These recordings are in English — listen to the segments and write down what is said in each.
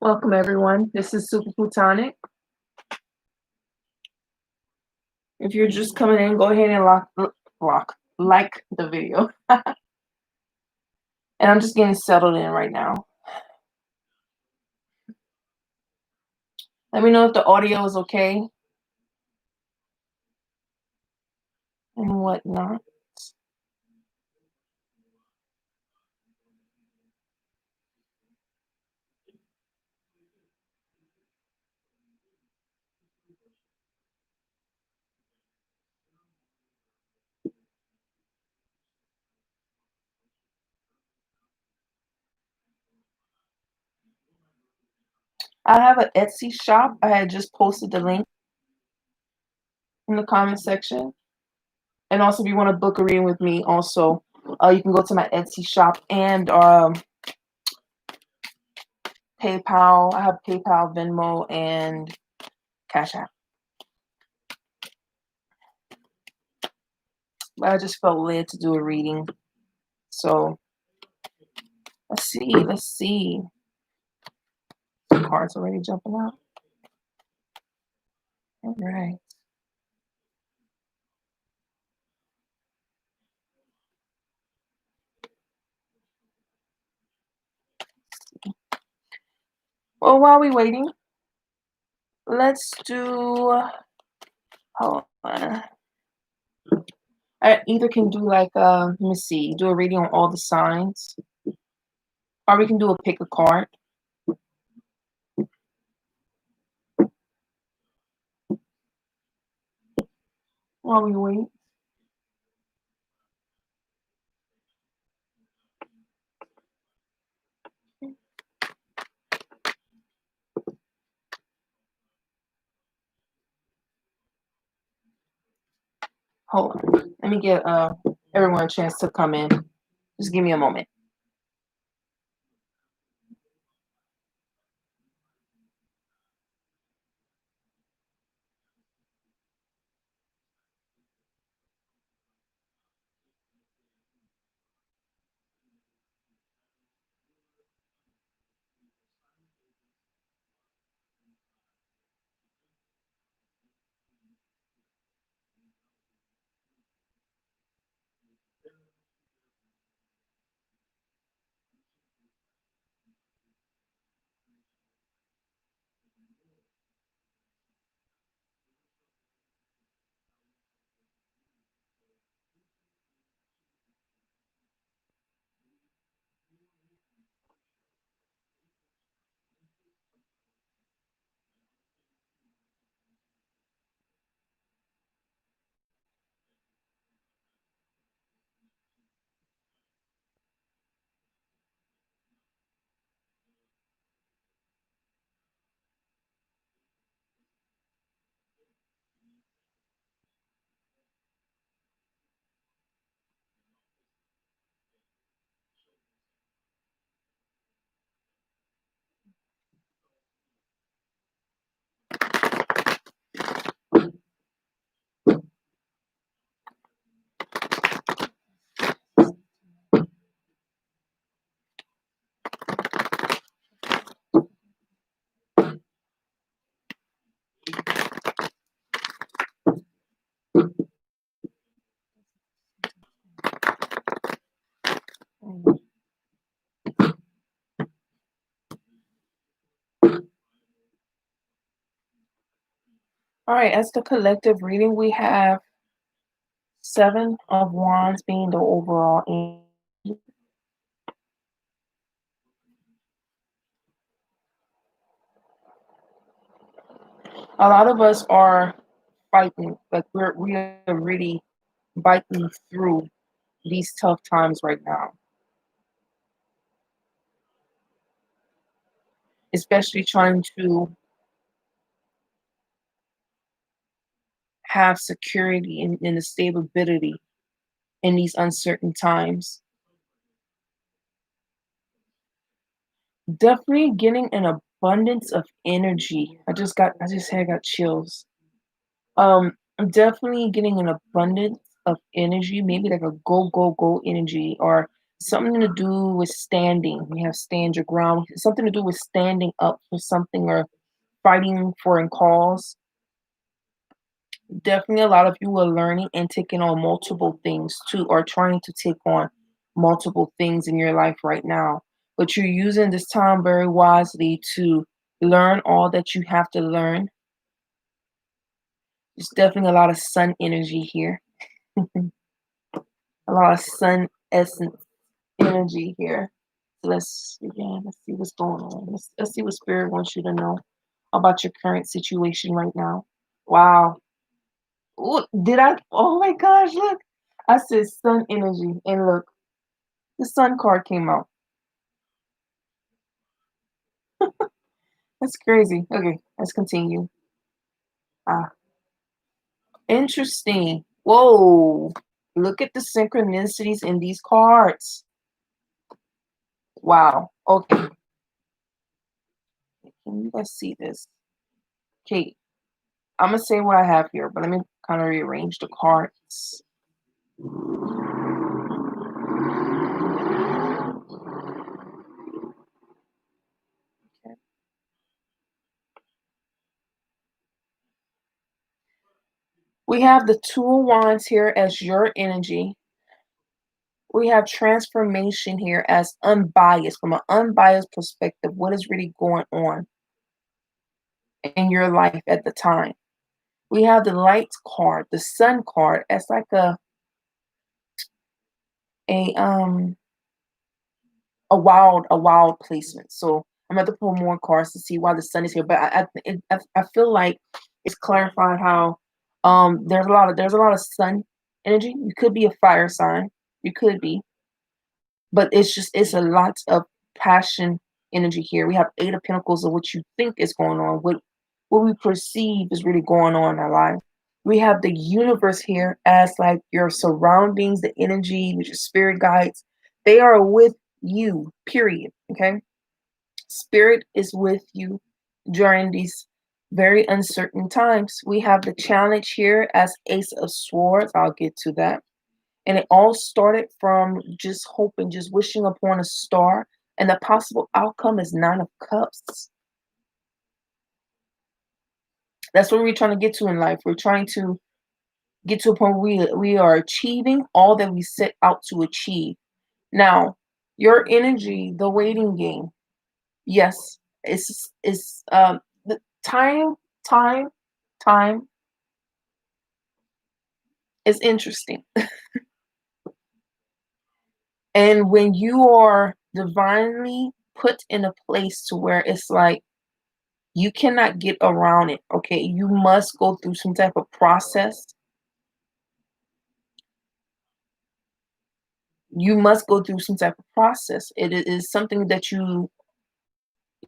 Welcome everyone. This is SuperPlutonic. If you're just coming in, go ahead and like the video. And I'm just getting settled in right now. Let me know if the audio is okay and whatnot. I have an Etsy shop. I had just posted the link in the comment section. And also, if you want to book a reading with me, also, you can go to my Etsy shop and PayPal. I have PayPal, Venmo, and Cash App. But I just felt led to do a reading. So let's see. The cards already jumping out. All right. Well, while we're waiting, let's do, hold on. I either can do like, let me see, do a reading on all the signs, or we can do a pick a card. While we wait. Hold on. Let me give everyone a chance to come in. Just give me a moment. All right, as the collective reading, we have 7 of Wands being the overall energy. A lot of us are fighting, like we are really biting through these tough times right now. Especially trying to have security and the stability in these uncertain times. Definitely getting an abundance of energy. I just got chills. I'm definitely getting an abundance of energy, maybe like a go, go, go energy, or Something to do with standing. We have stand your ground. Something to do with standing up for something or fighting for a cause. Definitely a lot of you are learning and taking on multiple things too, or trying to take on multiple things in your life right now. But you're using this time very wisely to learn all that you have to learn. There's definitely a lot of sun energy here. A lot of sun essence energy here. So let's see what's going on. Let's see what spirit wants you to know about your current situation right now. Wow. Ooh, did I? Oh my gosh, look. I said sun energy, and look, the sun card came out. That's crazy. Okay, let's continue. Ah, interesting. Whoa. Look at the synchronicities in these cards. Wow. Okay. Can you guys see this? Okay, I'm gonna say what I have here, but let me kind of rearrange the cards. Okay. We have the Two of Wands here as your energy. We have transformation here as unbiased, from an unbiased perspective. What is really going on in your life at the time? We have the light card, the sun card, as like a um a wild placement. So I'm going to pull more cards to see why the sun is here. But I feel like it's clarified how there's a lot of sun energy. You could be a fire sign. You could be, but it's a lot of passion energy here. We have Eight of Pentacles of what you think is going on, what we perceive is really going on in our life. We have the universe here as like your surroundings, the energy, with your spirit guides. They are with you, period. Okay. Spirit is with you during these very uncertain times. We have the challenge here as Ace of Swords. I'll get to that. And it all started from just hoping, just wishing upon a star. And the possible outcome is Nine of Cups. That's what we're trying to get to in life. We're trying to get to a point where we are achieving all that we set out to achieve. Now, your energy, the waiting game, yes, it's the time, time is interesting. And when you are divinely put in a place to where it's like you cannot get around it, okay? You must go through some type of process. You must go through some type of process. It is something that you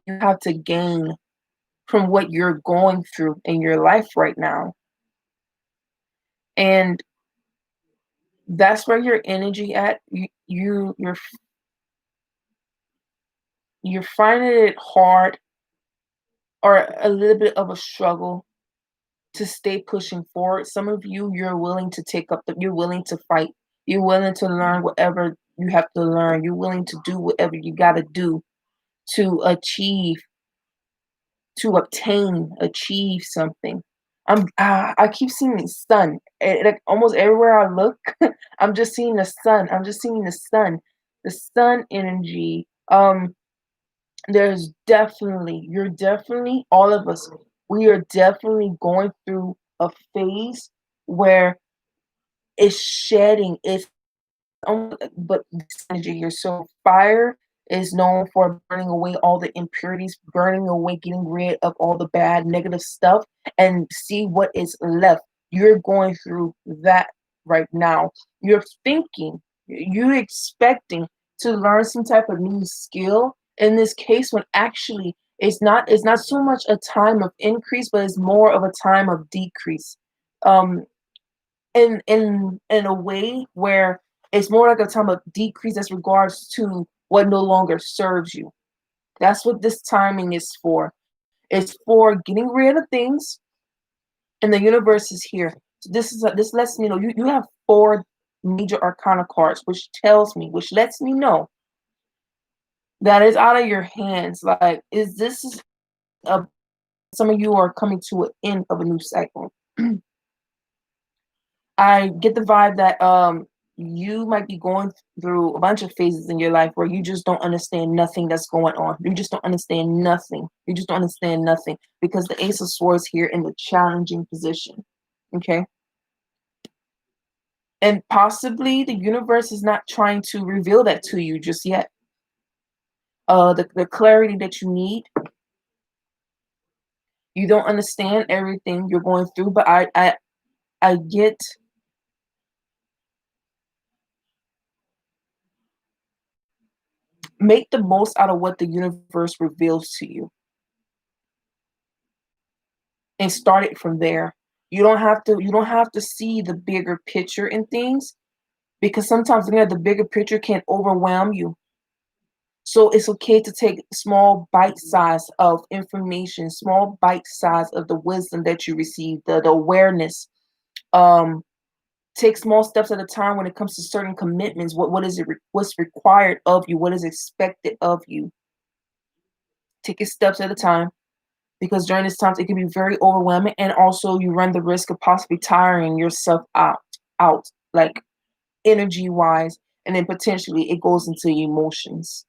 have to gain from what you're going through in your life right now. And that's where your energy at. You're finding it hard or a little bit of a struggle to stay pushing forward. Some of you, you're willing to you're willing to fight. You're willing to learn whatever you have to learn. You're willing to do whatever you got to do to achieve, to achieve something. I keep seeing the sun. Like almost everywhere I look, I'm just seeing the sun. I'm just seeing the sun. The sun energy. There's definitely, you're definitely, all of us, we are definitely going through a phase where it's shedding, it's but this energy here. So fire is known for burning away all the impurities, burning away, getting rid of all the bad, negative stuff, and see what is left. You're going through that right now. You're thinking, you're expecting to learn some type of new skill. In this case, when actually it's not so much a time of increase, but it's more of a time of decrease. Um, in a way where it's more like a time of decrease as regards to what no longer serves you. That's what this timing is for. It's for getting rid of things, and the universe is here. So this lets me know you have four. major arcana cards, which tells me, which lets me know that it's out of your hands. Like, is this a some of you are coming to an end of a new cycle. I get the vibe that you might be going through a bunch of phases in your life where you just don't understand nothing that's going on. You just don't understand nothing. You just don't understand nothing because the Ace of Swords here in the challenging position. Okay. And possibly the universe is not trying to reveal that to you just yet. The clarity that you need. You don't understand everything you're going through, but I get make the most out of what the universe reveals to you and start it from there. You don't have to see the bigger picture in things because sometimes looking at the bigger picture can overwhelm you. So it's okay to take small bite size of information, small bite size of the wisdom that you receive, the awareness. Um, take small steps at a time when it comes to certain commitments. What is it? What's required of you? What is expected of you? Take it steps at a time because during this time it can be very overwhelming, and also you run the risk of possibly tiring yourself out like energy wise, and then potentially it goes into emotions.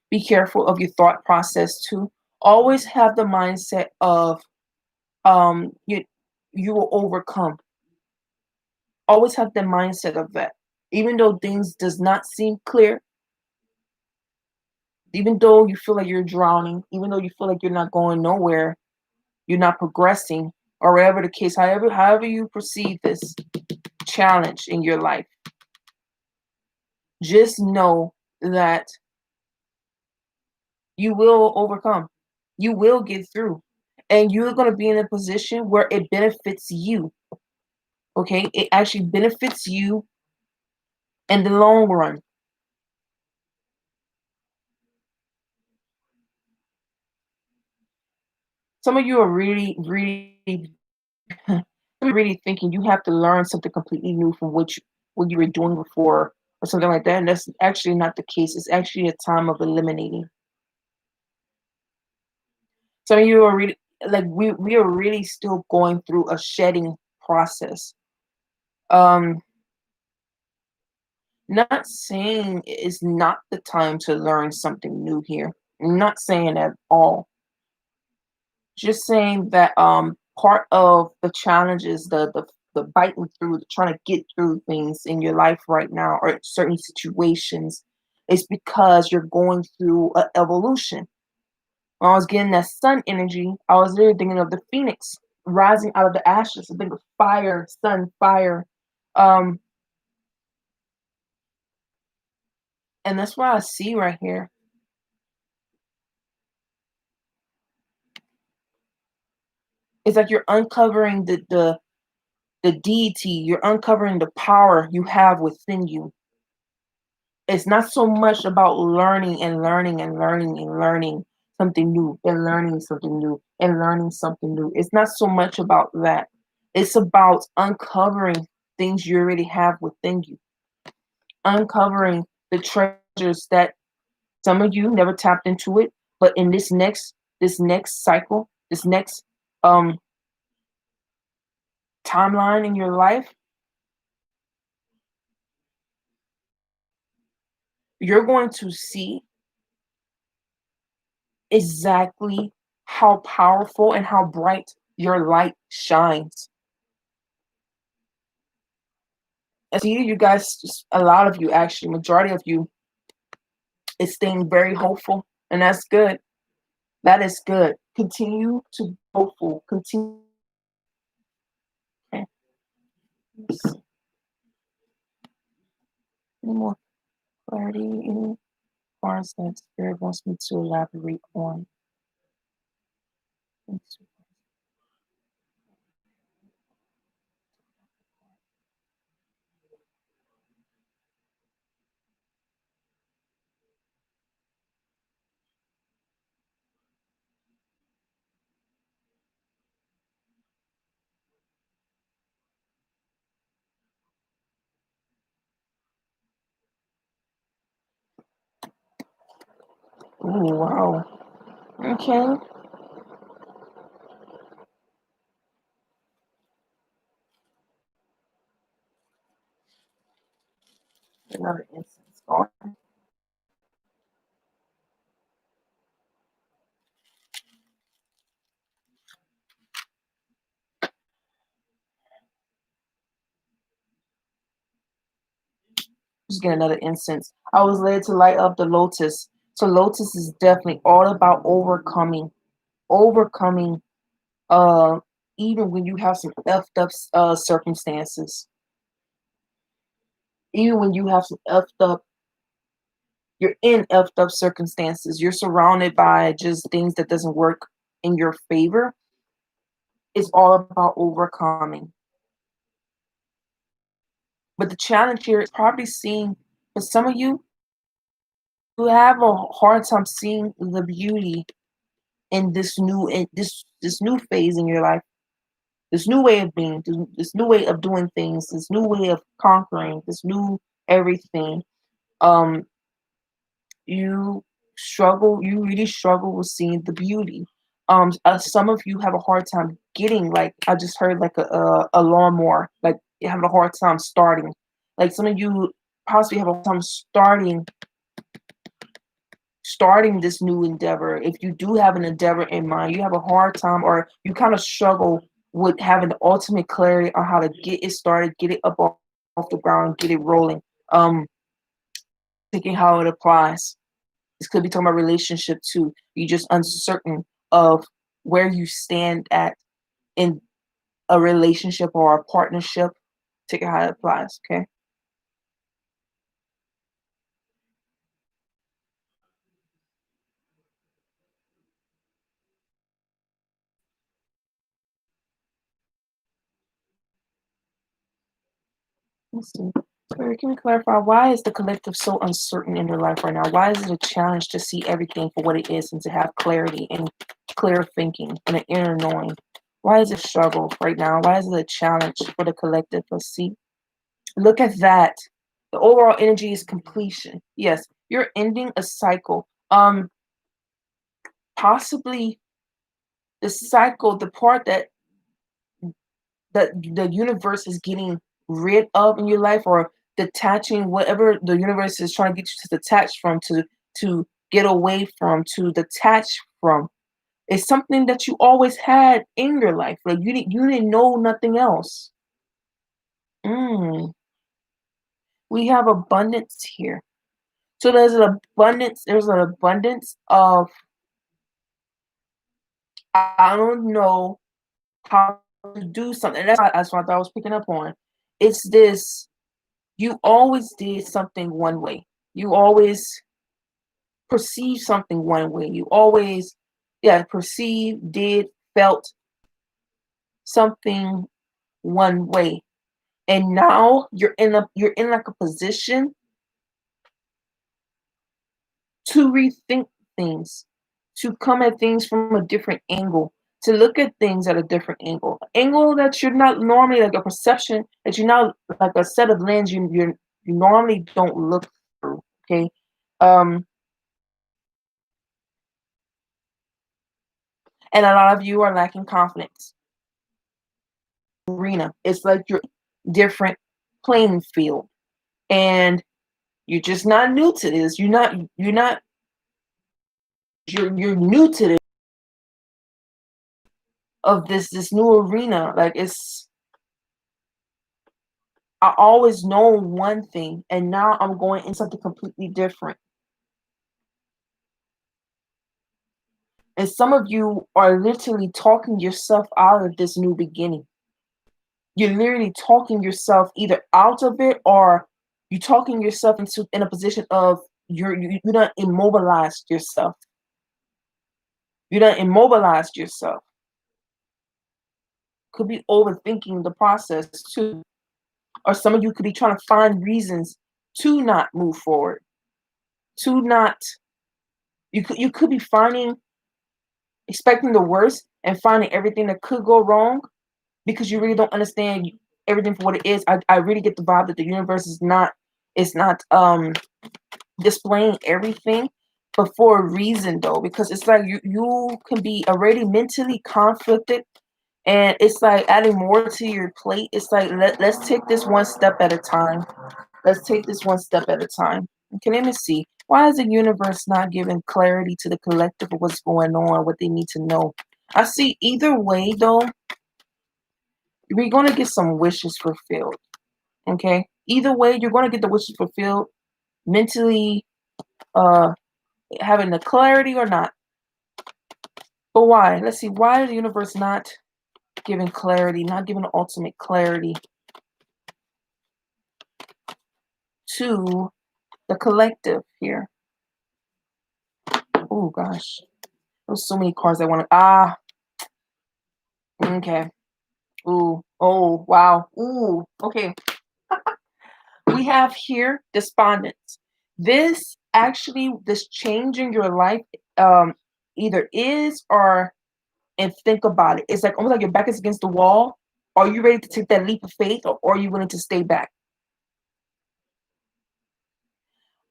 Be careful of your thought process too. Always have the mindset of you will overcome. Always have the mindset of that. Even though things does not seem clear, even though you feel like you're drowning, even though you feel like you're not going nowhere, you're not progressing, or whatever the case, however you perceive this challenge in your life, just know that you will overcome. You will get through. And you're going to be in a position where it benefits you. Okay? It actually benefits you in the long run. Some of you are really thinking you have to learn something completely new from what you were doing before or something like that. And that's actually not the case. It's actually a time of eliminating. Some of you are really like we are really still going through a shedding process. Um, not saying it's not the time to learn something new here. I'm not saying at all. Just saying that part of the challenges, the biting through, trying to get through things in your life right now or certain situations is because you're going through an evolution. When I was getting that sun energy, I was literally thinking of the phoenix rising out of the ashes. I think of fire, sun, fire. Um, and that's what I see right here. It's like you're uncovering the deity, you're uncovering the power you have within you. It's not so much about learning and learning and learning and learning something new and learning something new and learning something new. It's not so much about that. It's about uncovering things you already have within you, uncovering the treasures that some of you never tapped into it, but in this next cycle, this next um timeline in your life, you're going to see exactly how powerful and how bright your light shines. And see, you guys, just a lot of you, actually, majority of you, is staying very hopeful, and that's good. That is good. Continue to be hopeful. Continue. Okay. Let's see. Any more clarity? Any parts that Spirit wants me to elaborate on? Ooh, wow. Okay. Another instance. Just get another instance. I was led to light up the lotus. So lotus is definitely all about overcoming, overcoming. Uh, Even when you have some effed up circumstances, even when you have some effed up, you're in effed up circumstances. You're surrounded by just things that doesn't work in your favor. It's all about overcoming. But the challenge here is probably seeing for some of you who have a hard time seeing the beauty in this new phase in your life, this new way of being, this new way of doing things, this new way of conquering, this new everything. Um, you really struggle with seeing the beauty. Some of you have a hard time getting, like I just heard, like a lawnmower, like you have a hard time starting. Like some of you possibly have a hard time starting this new endeavor. If you do have an endeavor in mind, you have a hard time, or you kind of struggle with having the ultimate clarity on how to get it started, get it up off the ground, get it rolling. Thinking how it applies. This could be talking about relationship too. You're just uncertain of where you stand at in a relationship or a partnership. Take it how it applies. Okay. Let's see. Sorry, can we clarify why is the collective so uncertain in their life right now? Why is it a challenge to see everything for what it is and to have clarity and clear thinking and an inner knowing? Why is it a struggle right now? Why is it a challenge for the collective? Let's see. Look at that. The overall energy is completion. Yes, you're ending a cycle. Possibly the cycle, the part that the universe is getting rid of in your life, or detaching whatever the universe is trying to get you to detach from, to get away from, to detach from. It's something that you always had in your life. Like you didn't know nothing else. Mm, we have abundance here. So there's an abundance of, I don't know how to do something. That's what I was picking up on. It's this, you always did something one way. You always perceived something one way. You always, yeah, perceived, did, felt something one way. And now you're in like a position to rethink things, to come at things from a different angle, to look at things at a different angle that you're not normally, like a perception that you're not, like a set of lens you normally don't look through. Okay, um, and a lot of you are lacking confidence. Arena, it's like you're different playing field, and you're just not new to this. You're new to this, of this new arena. Like it's, I always know one thing, and now I'm going in something completely different. And some of you are literally talking yourself out of this new beginning. You're literally talking yourself either out of it, or you're talking yourself into in a position of you done immobilized yourself. You done immobilized yourself. Could be overthinking the process too. Or some of you could be trying to find reasons to not move forward, to not, you could be finding, expecting the worst and finding everything that could go wrong, because you really don't understand everything for what it is. I really get the vibe that the universe is not, displaying everything but for a reason though, because it's like you can be already mentally conflicted, and it's like adding more to your plate. It's like let's take this one step at a time. Let's take this one step at a time. Okay, let me see. Why is the universe not giving clarity to the collective of what's going on, what they need to know? I see either way though, we're gonna get some wishes fulfilled. Okay? Either way, you're gonna get the wishes fulfilled mentally, uh having the clarity or not. But why? Let's see. Why is the universe not giving clarity, not giving the ultimate clarity to the collective here? Oh gosh. There's so many cards I want to okay. Ooh. Oh wow. Ooh. Okay. We have here despondence. This change in your life um either is or, and think about it. It's like almost like your back is against the wall. Are you ready to take that leap of faith, or are you willing to stay back?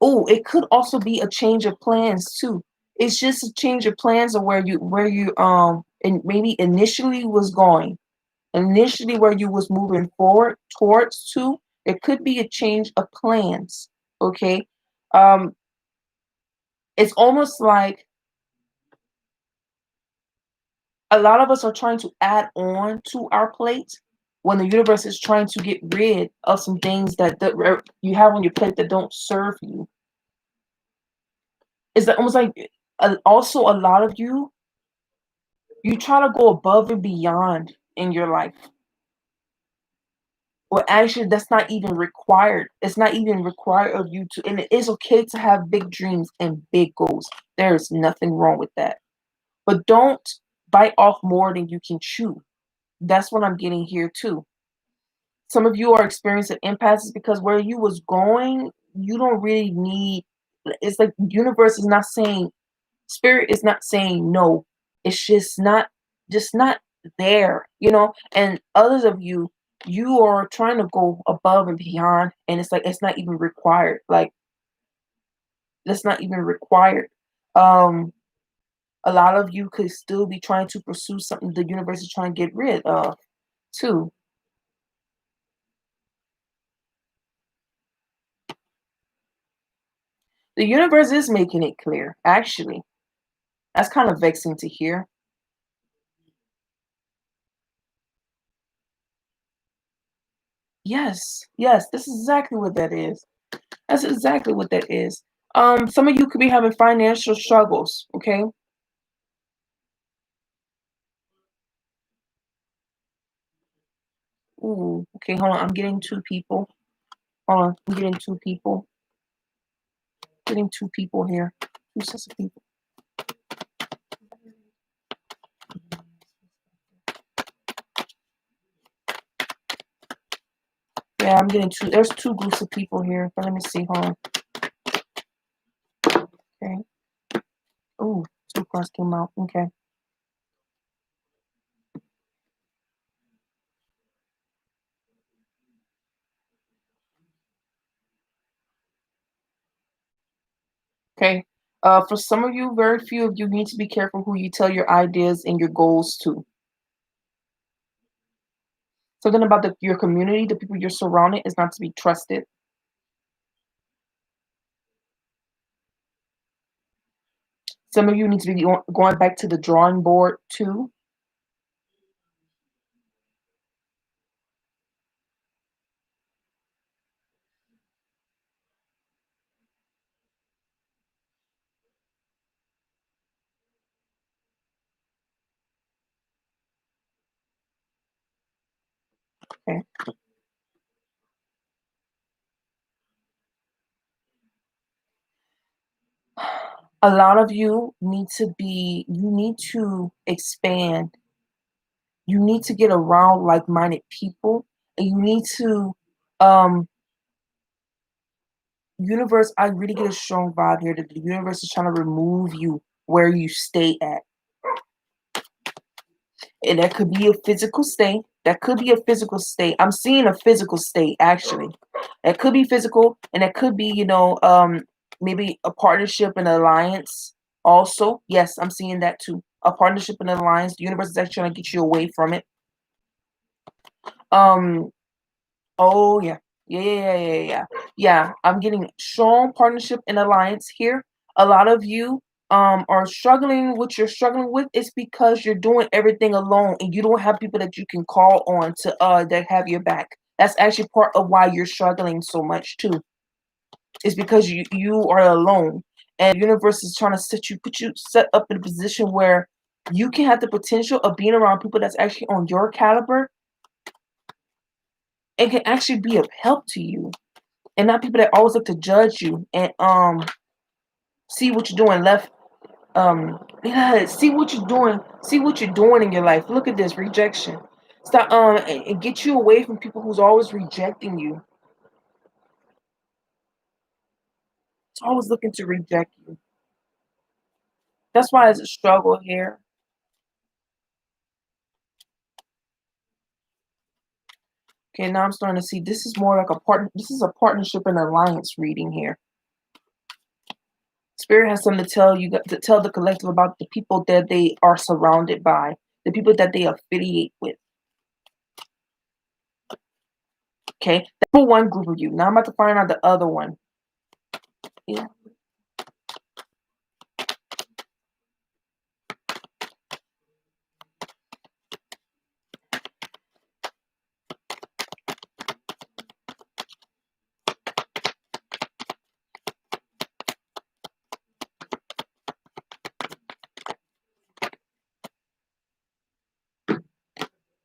Oh, it could also be a change of plans too. It's just a change of plans of where you and maybe initially was going. Initially where you was moving forward towards to. It could be a change of plans. Okay. Um, it's almost like a lot of us are trying to add on to our plate when the universe is trying to get rid of some things that you have on your plate that don't serve you. It's almost like also a lot of you try to go above and beyond in your life. Well, actually, that's not even required. It's not even required of you to, and it is okay to have big dreams and big goals. There is nothing wrong with that. But don't bite off more than you can chew. That's what I'm getting here too. Some of you are experiencing impasses because where you was going, you don't really need. It's like universe is not saying, spirit is not saying no. It's just not there, And others of you are trying to go above and beyond, and it's like it's not even required. Like that's not even required. Um, a lot of you could still be trying to pursue something the universe is trying to get rid of too. The universe is making it clear, actually. That's kind of vexing to hear. Yes, yes, this is exactly what that is. That's exactly what that is. Some of you could be having financial struggles, okay? Ooh, okay, hold on. I'm getting two people. Hold on, I'm getting two people. Getting two people here. Two sets of people. Yeah, I'm getting two. There's two groups of people here. But let me see. Hold on. Okay. Ooh, two cards came out. Okay. Okay. For some of you, very few of you need to be careful who you tell your ideas and your goals to. Something about your community, the people you're surrounded, is not to be trusted. Some of you need to be going back to the drawing board too. Okay. A lot of you need to expand. You need to get around like-minded people, and you need to, um, universe, I really get a strong vibe here that the universe is trying to remove you where you stay at. And that could be a physical state. That could be a physical state. I'm seeing a physical state actually. That could be physical, and that could be, maybe a partnership and alliance also. Yes, I'm seeing that too. A partnership and alliance. The universe is actually trying to get you away from it. Um, oh yeah. Yeah. Yeah, I'm getting strong partnership and alliance here. A lot of you are struggling. What you're struggling with is because you're doing everything alone and you don't have people that you can call on to that have your back. That's actually part of why you're struggling so much too. It's because you are alone, and the universe is trying to set up in a position where you can have the potential of being around people that's actually on your caliber and can actually be of help to you, and not people that always look to judge you and see what you're doing left. Yeah, see what you're doing in your life. Look at this rejection. Stop and get you away from people who's always rejecting you. It's always looking to reject you. That's why it's a struggle here. Okay, now I'm starting to see this is more like this is a partnership and alliance reading here. Spirit has something to tell you, to tell the collective about the people that they are surrounded by, the people that they affiliate with. Okay, that's for one group of you. Now I'm about to find out the other one. Yeah.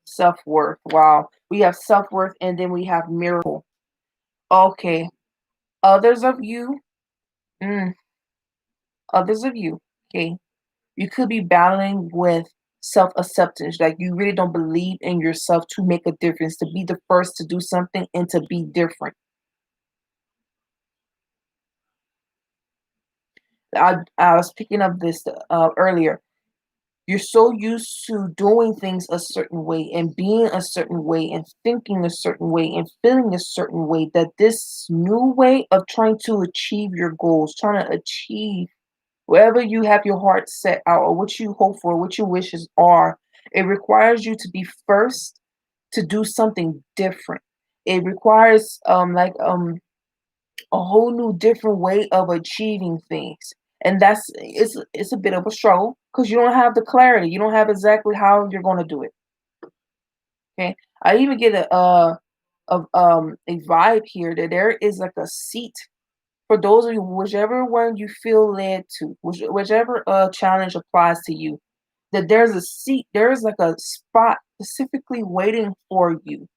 Self-worth. Wow. We have self-worth and then we have miracle. Okay. Others of you, mm, others of you, okay, you could be battling with self-acceptance. Like you really don't believe in yourself to make a difference, to be the first to do something and to be different. I was picking up this earlier. You're so used to doing things a certain way and being a certain way and thinking a certain way and feeling a certain way that this new way of trying to achieve your goals, trying to achieve wherever you have your heart set out or what you hope for, what your wishes are, it requires you to be first to do something different. It requires a whole new different way of achieving things. And it's a bit of a struggle because you don't have the clarity. You don't have exactly how you're going to do it. Okay. I even get a vibe here that there is like a seat for those of you, whichever one you feel led to, whichever challenge applies to you, that there's a seat, there is like a spot specifically waiting for you.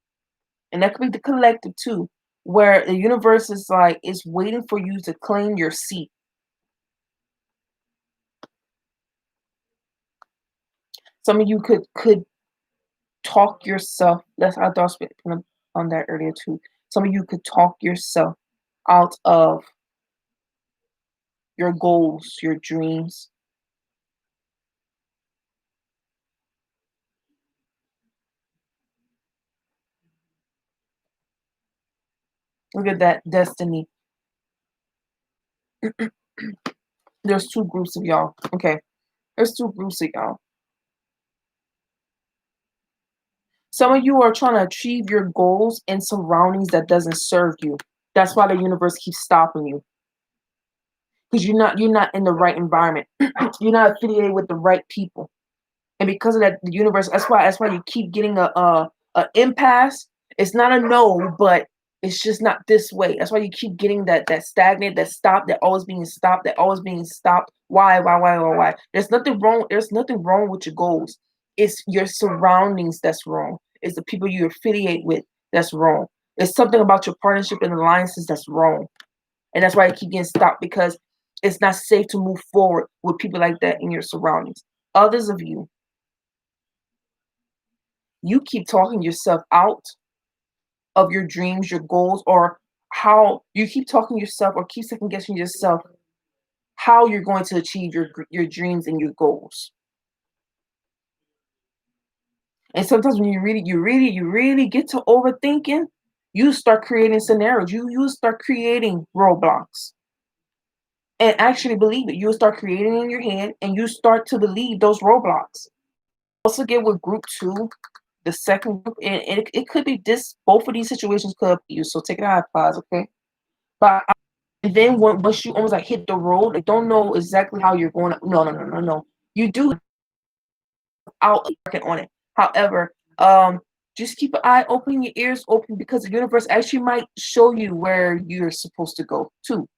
And that could be the collective too, where the universe is like is waiting for you to claim your seat. Some of you could talk yourself. That's I thought on that earlier too. Some of you could talk yourself out of your goals, your dreams. Look at that destiny. There's two groups of y'all. Okay. There's two groups of y'all. Some of you are trying to achieve your goals in surroundings that doesn't serve you. That's why the universe keeps stopping you. Because you're not in the right environment. You're not affiliated with the right people. And because of that, the universe, that's why you keep getting a impasse. It's not a no, but it's just not this way. That's why you keep getting that stagnant, that stop, that always being stopped, that always being stopped. Why? There's nothing wrong with your goals. It's your surroundings that's wrong. It's the people you affiliate with that's wrong. It's something about your partnership and alliances that's wrong. And that's why you keep getting stopped because it's not safe to move forward with people like that in your surroundings. Others of you keep talking yourself out of your dreams, your goals, or how you keep talking yourself or keep second guessing yourself how you're going to achieve your dreams and your goals. And sometimes when you really get to overthinking, you start creating scenarios. You start creating roadblocks. and actually believe it. You'll start creating in your head and you start to believe those roadblocks. Also get with group two, the second group, and it could be this, both of these situations could be you. So take it out, pause, okay? But and then once you almost like hit the road, like don't know exactly how you're going to, no. You do out working on it. However, just keep an eye open, your ears open, because the universe actually might show you where you're supposed to go too.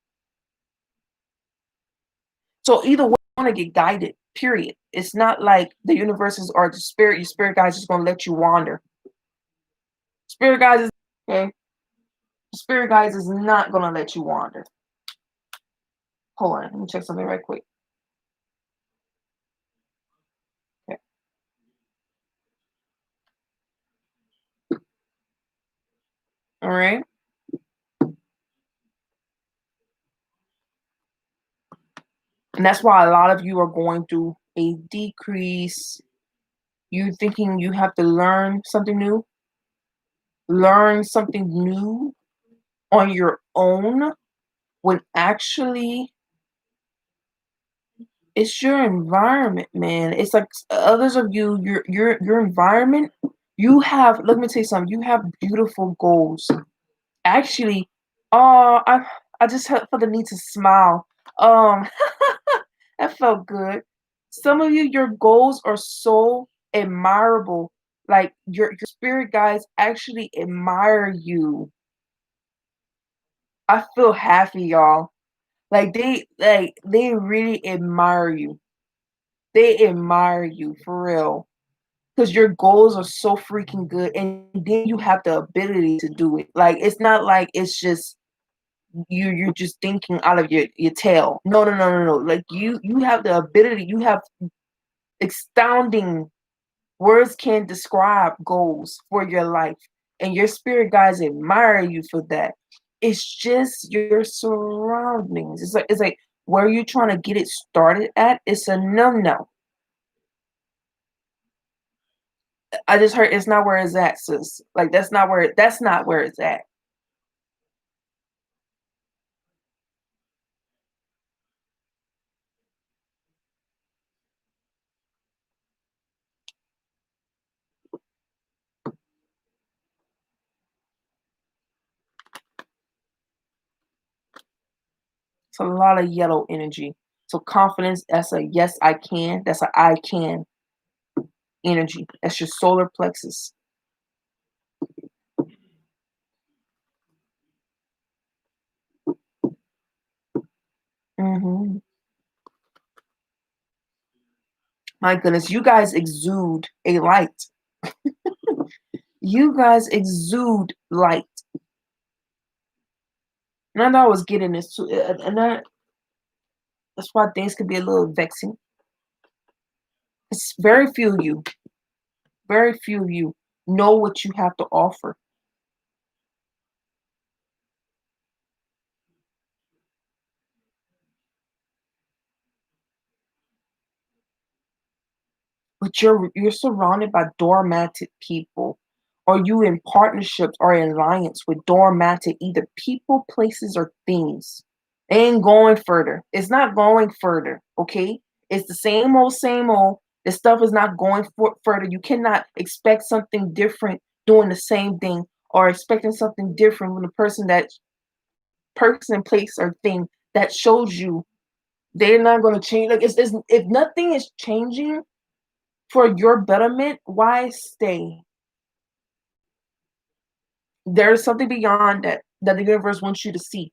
So either way, you want to get guided. Period. It's not like the universes or the spirit. Your spirit guides just gonna let you wander. Spirit guides is okay. Spirit guides is not gonna let you wander. Hold on, let me check something right quick. Okay. All right. And that's why a lot of you are going through a decrease. You thinking you have to learn something new on your own, when actually it's your environment, man. It's like others of you, your environment. You have. Let me tell you something. You have beautiful goals. Actually, I just had for the need to smile. Um, that felt good. Some of you, your goals are so admirable. Like your spirit guides actually admire you. I feel happy, y'all. Like they really admire you. They admire you for real. Because your goals are so freaking good, and then you have the ability to do it. Like it's not like it's just you're just thinking out of your tail. No. Like you have the ability, you have astounding words can't describe goals for your life. And your spirit guides admire you for that. It's just your surroundings. It's like where you're trying to get it started at, it's a no. I just heard it's not where it's at, sis. Like that's not where it's at. It's a lot of yellow energy. So confidence, that's a yes I can. That's a I can energy. That's your solar plexus. Hmm. My goodness, you guys exude a light. You guys exude light. And I know I was getting this too, and that's why things could be a little vexing. It's very few of you know what you have to offer. But you're surrounded by doormatted people. Or you in partnerships or in alliance with doormatted either people, places, or things. It ain't going further. It's not going further. Okay. It's the same old, same old. This stuff is not going further. You cannot expect something different doing the same thing, or expecting something different when the person, place, or thing that shows you they're not going to change. Like it's if nothing is changing for your betterment, why stay? There's something beyond that the universe wants you to see.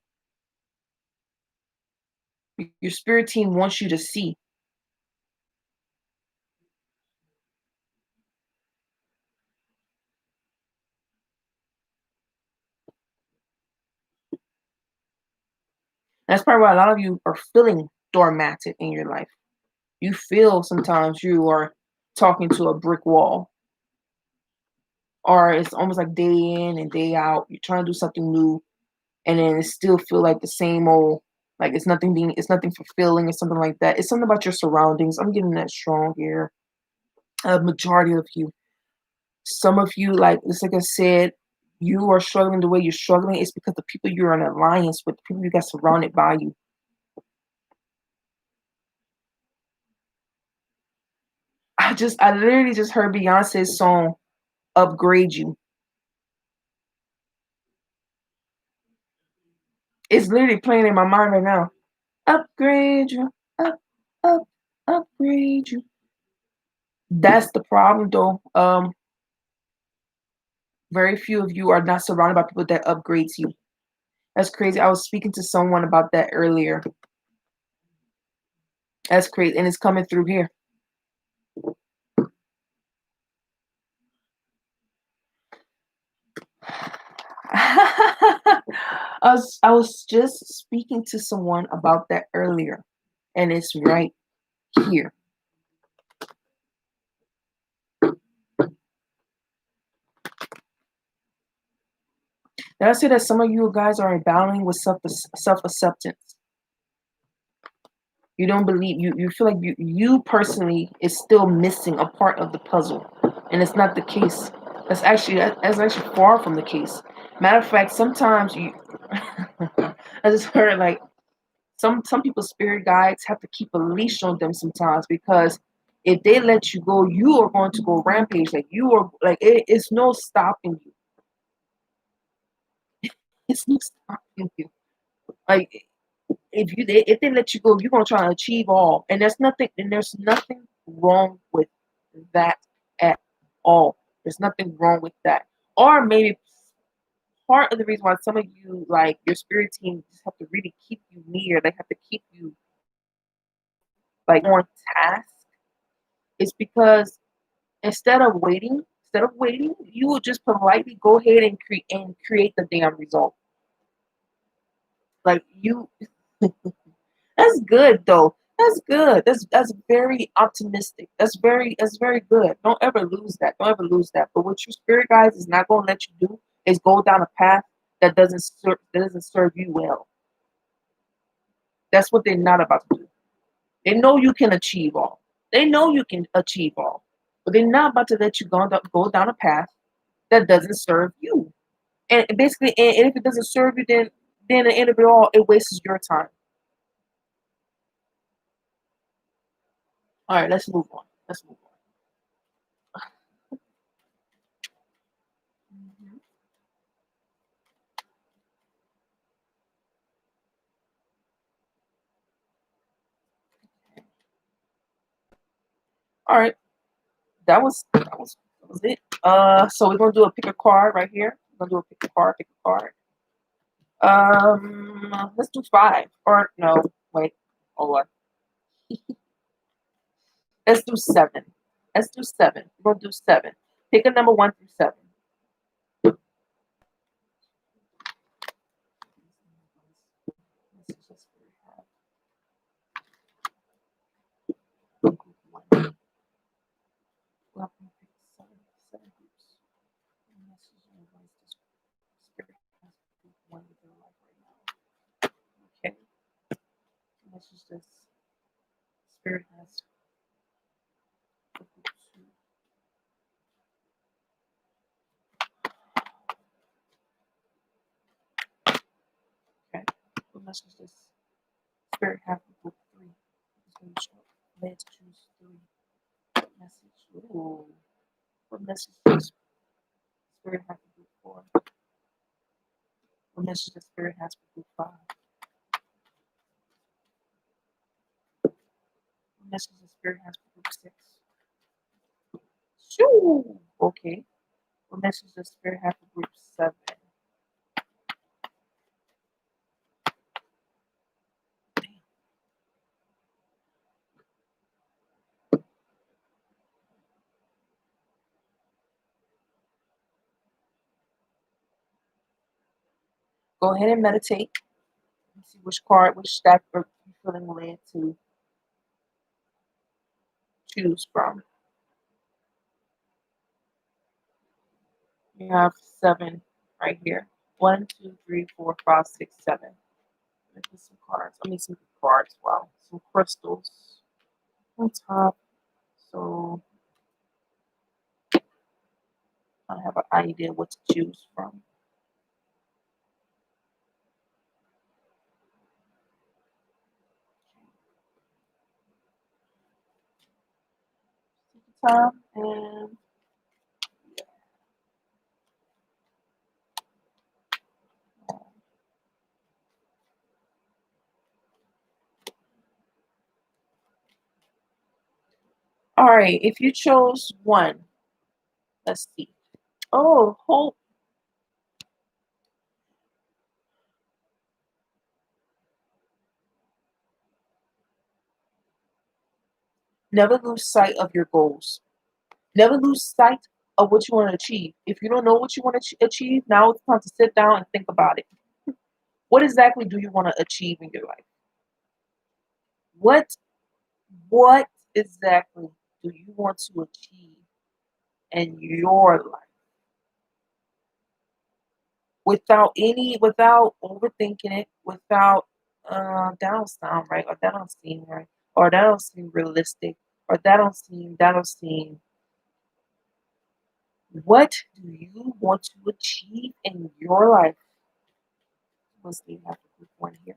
Your spirit team wants you to see. That's probably why a lot of you are feeling doormatted in your life. You feel sometimes you are talking to a brick wall, or it's almost like day in and day out. You're trying to do something new, and then it still feel like the same old. Like it's nothing fulfilling or something like that. It's something about your surroundings. I'm getting that strong here. A majority of you. Some of you, like it's like I said, you are struggling the way you're struggling. It's because the people you're in alliance with, the people you got surrounded by you. I literally just heard Beyonce's song "Upgrade You." It's literally playing in my mind right now. Upgrade you, up, up, upgrade you. That's the problem, though. Very few of you are not surrounded by people that upgrades you. That's crazy. I was speaking to someone about that earlier. That's crazy, and it's coming through here. I was just speaking to someone about that earlier, and it's right here. Did I say that some of you guys are battling with self acceptance? You don't believe you feel like you personally is still missing a part of the puzzle, and it's not the case. That's actually far from the case. Matter of fact, sometimes you I just heard like some people's spirit guides have to keep a leash on them sometimes because if they let you go, you are going to go rampage. Like you are like it's no stopping you. It's no stopping you. Like if they let you go, you're gonna try to achieve all, and there's nothing wrong with that at all. There's nothing wrong with that. Or maybe part of the reason why some of you like your spirit team just have to really keep you near, they have to keep you like on task, is because instead of waiting, you will just politely go ahead and create the damn result. Like you That's good though. That's good. That's very optimistic. That's very good. Don't ever lose that. Don't ever lose that. But what your spirit guides is not going to let you do is go down a path that doesn't serve you well. That's what they're not about to do. They know you can achieve all. They know you can achieve all, but they're not about to let you go down a path that doesn't serve you. And basically, and if it doesn't serve you, then at the end of it all, it wastes your time. All right, let's move on. Let's move on. Mhm. All right. That was it. So we're gonna do a pick a card right here. We're gonna do a pick a card, pick a card. Let's do five. Or no, wait, hold on. Let's do seven. Let's do seven. We're gonna do seven. Pick a number one through seven. Let's just have one. Well, I'm gonna pick seven groups. And let's just analyze this spirit has group one with their life right now. Okay. Let's just this spirit has group two. Okay. What message does spirit have for group three? It's going to show. Let's choose three. Message. Ooh. What message does spirit have for group four? What message does spirit has for group five? What message does spirit has for group six? Shoo. Okay. What message does spirit have for group seven? Go ahead and meditate and see which stack are you feeling led to choose from. You have seven right here. One, two, three, four, five, six, seven. Let me some cards. I mean some cards. Wow. Some crystals on top. So I have an idea what to choose from. time. And all right, if you chose one, let's see. Oh, hope. Never lose sight of your goals. Never lose sight of what you want to achieve. If you don't know what you want to achieve, now it's time to sit down and think about it. What exactly do you want to achieve in your life? What what exactly do you want to achieve in your life? Without overthinking it, without that don't sound right, or that don't seem right, or that don't seem realistic, or that don't seem. What do you want to achieve in your life? Let's see, I have to put one here.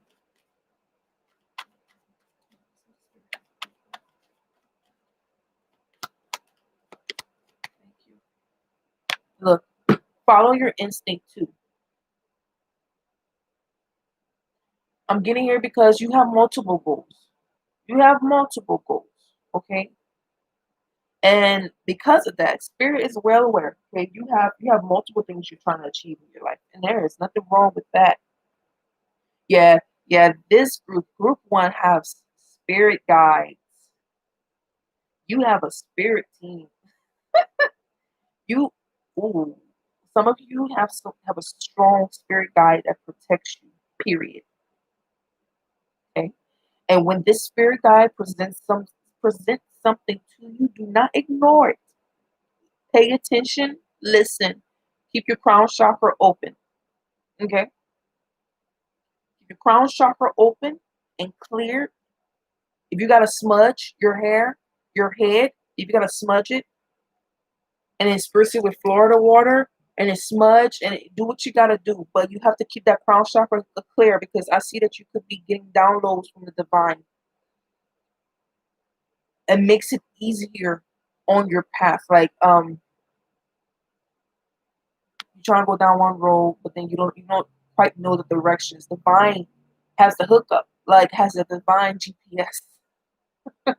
Thank you. Look, follow your instinct too. I'm getting here because you have multiple goals. You have multiple goals, okay? And because of that, spirit is well aware. Okay, you have multiple things you're trying to achieve in your life, and there is nothing wrong with that. Yeah, yeah. This group one, have spirit guides. You have a spirit team. You, ooh, some of you have a strong spirit guide that protects you. Period. Okay, and when this spirit guide presents something to you, do not ignore it. Pay attention. Listen. Keep your crown chakra open. Okay, keep your crown chakra open and clear. If you gotta smudge your hair, your head, if you gotta smudge it and then spritz it with Florida water and then smudge and do what you gotta do, but you have to keep that crown chakra clear because I see that you could be getting downloads from the divine. It makes it easier on your path. Like you're trying to go down one road, but then you don't quite know the directions. Divine has the hookup, like has a divine GPS for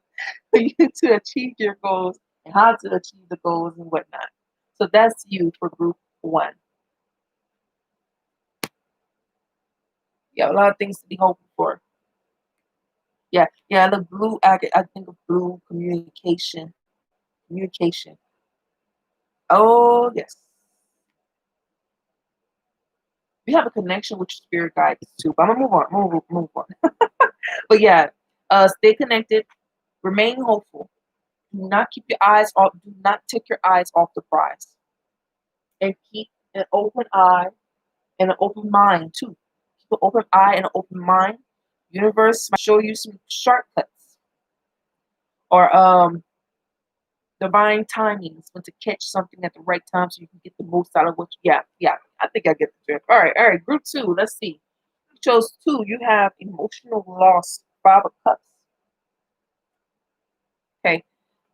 you to achieve your goals and how to achieve the goals and whatnot. So that's you for group one. You have a lot of things to be hoping for. Yeah, yeah. The blue, I think of blue communication. Communication. Oh yes, we have a connection with your spirit guides too. But I'm gonna move on. But yeah, stay connected. Remain hopeful. Do not keep your eyes off. Do not take your eyes off the prize, and keep an open eye and an open mind too. Keep an open eye and an open mind. Universe might show you some shortcuts or divine timings when to catch something at the right time so you can get the most out of what you, yeah, yeah. I think I get the drift. All right. Group two. Let's see. You chose two. You have emotional loss. Five of Cups. Okay.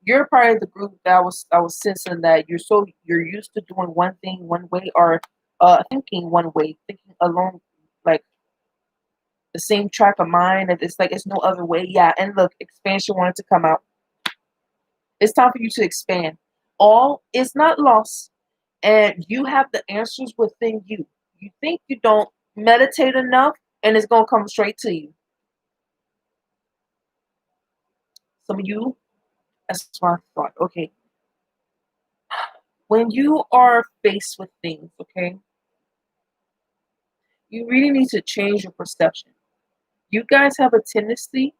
You're part of the group that I was sensing that you're used to doing one thing one way or thinking one way, thinking along like the same track of mind, and it's like it's no other way. Yeah, and look, expansion wanted to come out. It's time for you to expand. All is not lost, and you have the answers within you. You think you don't meditate enough, and it's gonna come straight to you. Some of you, that's what I thought. Okay, when you are faced with things, okay, you really need to change your perception. You guys have a tendency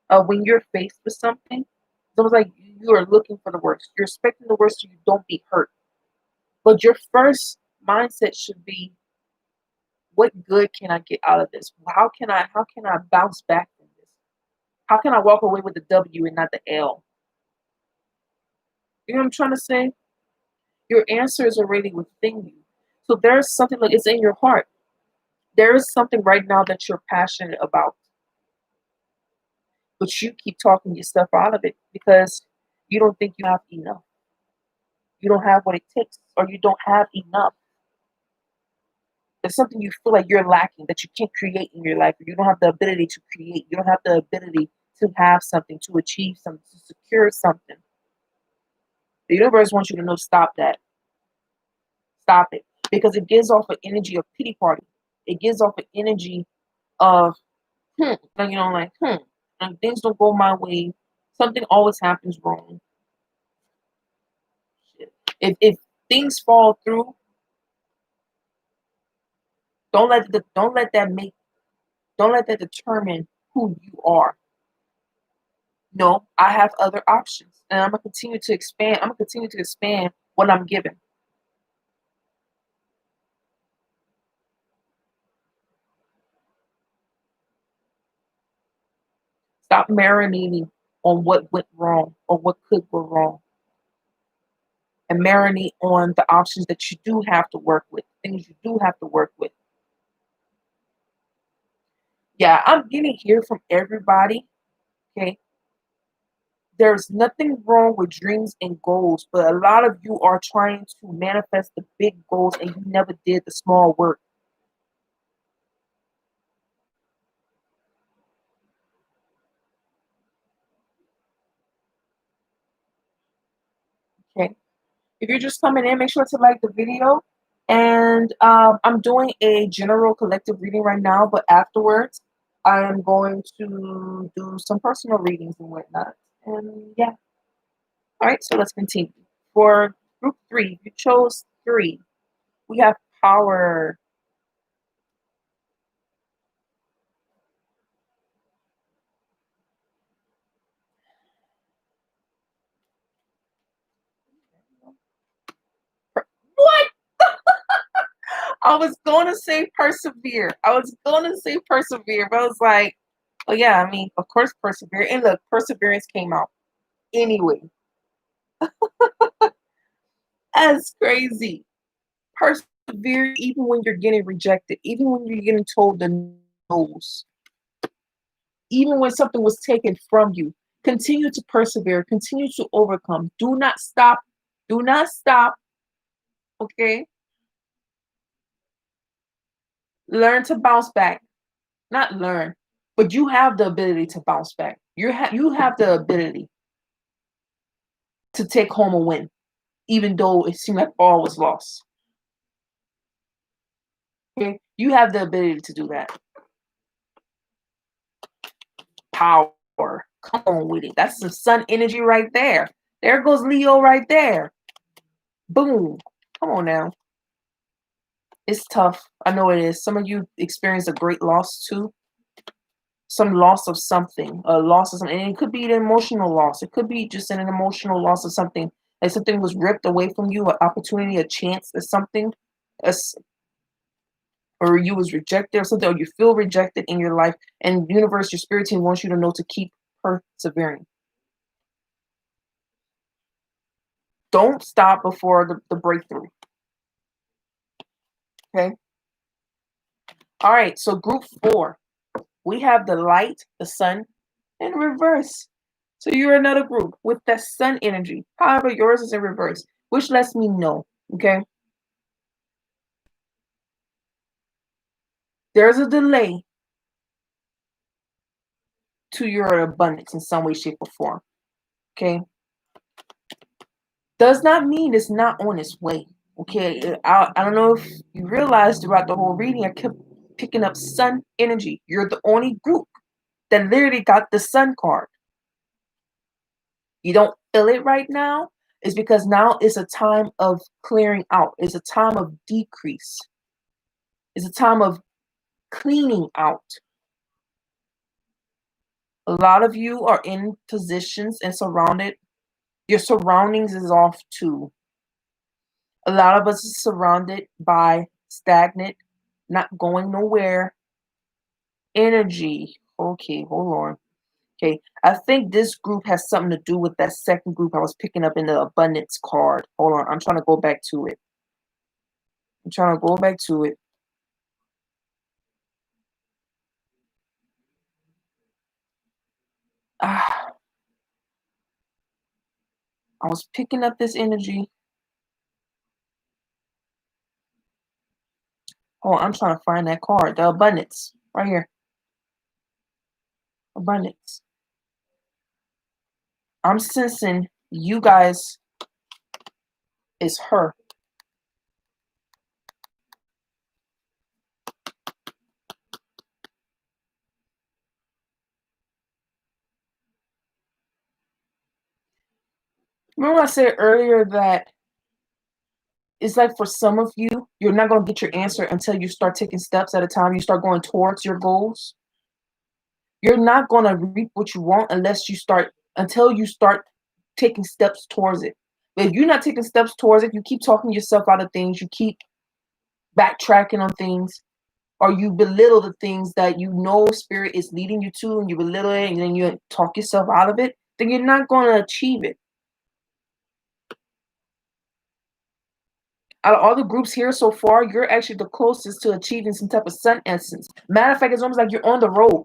of when you're faced with something, it's almost like you are looking for the worst. You're expecting the worst so you don't be hurt. But your first mindset should be, what good can I get out of this? How can I bounce back from this? How can I walk away with the W and not the L? You know what I'm trying to say? Your answer is already within you. So there's something like it's in your heart. There is something right now that you're passionate about, but you keep talking yourself out of it because You don't think you have enough. You don't have what it takes, or you don't have enough. There's something you feel like you're lacking that you can't create in your life, or you don't have the ability to create. You don't have the ability to have something, to achieve something, to secure something. The universe wants you to know, stop that. Stop it. Because it gives off an energy of pity party. It gives off an energy of, like, and things don't go my way. Something always happens wrong. Shit. If things fall through, don't let that determine who you are. No, I have other options, and I'm gonna continue to expand. I'm gonna continue to expand what I'm given. Stop marinating on what went wrong or what could go wrong, and marinate on the options that you do have to work with, things you do have to work with. Yeah, I'm getting here from everybody. Okay, there's nothing wrong with dreams and goals, but a lot of you are trying to manifest the big goals and you never did the small work. Okay. If you're just coming in, make sure to like the video. And I'm doing a general collective reading right now, but afterwards, I'm going to do some personal readings and whatnot. And yeah. All right, so let's continue. For group three, you chose three. We have power. What? I was going to say persevere. I was going to say persevere, but I was like, oh, yeah, I mean, of course, persevere. And look, perseverance came out anyway. That's crazy. Persevere even when you're getting rejected, even when you're getting told the no's, even when something was taken from you. Continue to persevere, continue to overcome. Do not stop. Do not stop. Okay? Learn to bounce back. Not learn, but you have the ability to bounce back. You have the ability to take home a win, even though it seemed like all was lost. Okay? You have the ability to do that. Power. Come on with it. That's some sun energy right there. There goes Leo right there. Boom. Come on now. It's tough. I know it is. Some of you experience a great loss too. Some loss of something, a loss of something. And it could be an emotional loss. It could be just an emotional loss of something. Like something was ripped away from you, an opportunity, a chance, or something. Or you was rejected or something, or you feel rejected in your life. And universe, your spirit team wants you to know to keep persevering. Don't stop before the breakthrough. Okay. All right. So group four, we have the light, the sun, in reverse. So you're another group with that sun energy. However, yours is in reverse, which lets me know, okay, there's a delay to your abundance in some way, shape, or form. Okay. Does not mean it's not on its way. Okay. I don't know if you realized throughout the whole reading, I kept picking up sun energy. You're the only group that literally got the sun card. You don't feel it right now, is because now is a time of clearing out. It's a time of decrease. It's a time of cleaning out. A lot of you are in positions and surrounded. Your surroundings is off too. A lot of us is surrounded by stagnant, not going nowhere energy. Okay, hold on. Okay, I think this group has something to do with that second group I was picking up in the abundance card. Hold on, I'm trying to go back to it. I'm trying to go back to it. Ah, I was picking up this energy. Oh, I'm trying to find that card. The abundance. Right here. Abundance. I'm sensing you guys is her. Remember I said earlier that it's like for some of you, you're not going to get your answer until you start taking steps at a time. You start going towards your goals. You're not going to reap what you want until you start taking steps towards it. But if you're not taking steps towards it, you keep talking yourself out of things, you keep backtracking on things, or you belittle the things that you know spirit is leading you to, and you belittle it and then you talk yourself out of it, then you're not going to achieve it. Out of all the groups here so far, you're actually the closest to achieving some type of sun essence. Matter of fact, it's almost like you're on the road,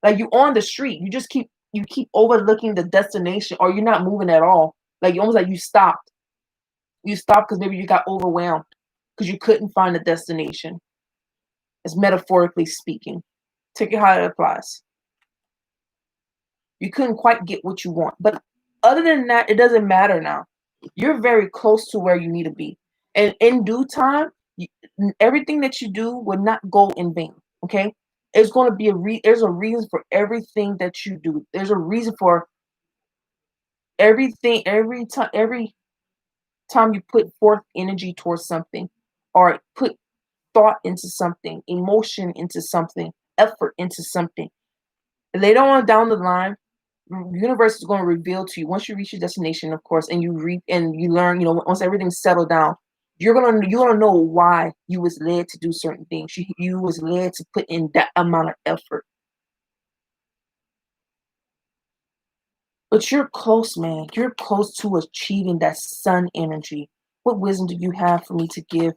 like you're on the street. You keep overlooking the destination, or you're not moving at all. Like almost like you stopped. You stopped because maybe you got overwhelmed because you couldn't find a destination. It's metaphorically speaking. Take it how it applies. You couldn't quite get what you want, but other than that, it doesn't matter now. You're very close to where you need to be, and in due time, everything that you do will not go in vain. Okay, it's going to be there's a reason for everything that you do. There's a reason for everything. Every time you put forth energy towards something, or put thought into something, emotion into something, effort into something, later on down the line, the universe is going to reveal to you once you reach your destination, of course, and you reap and you learn. Once everything's settled down, you're gonna know why you was led to do certain things. You was led to put in that amount of effort. But you're close, man. You're close to achieving that sun energy. What wisdom do you have for me to give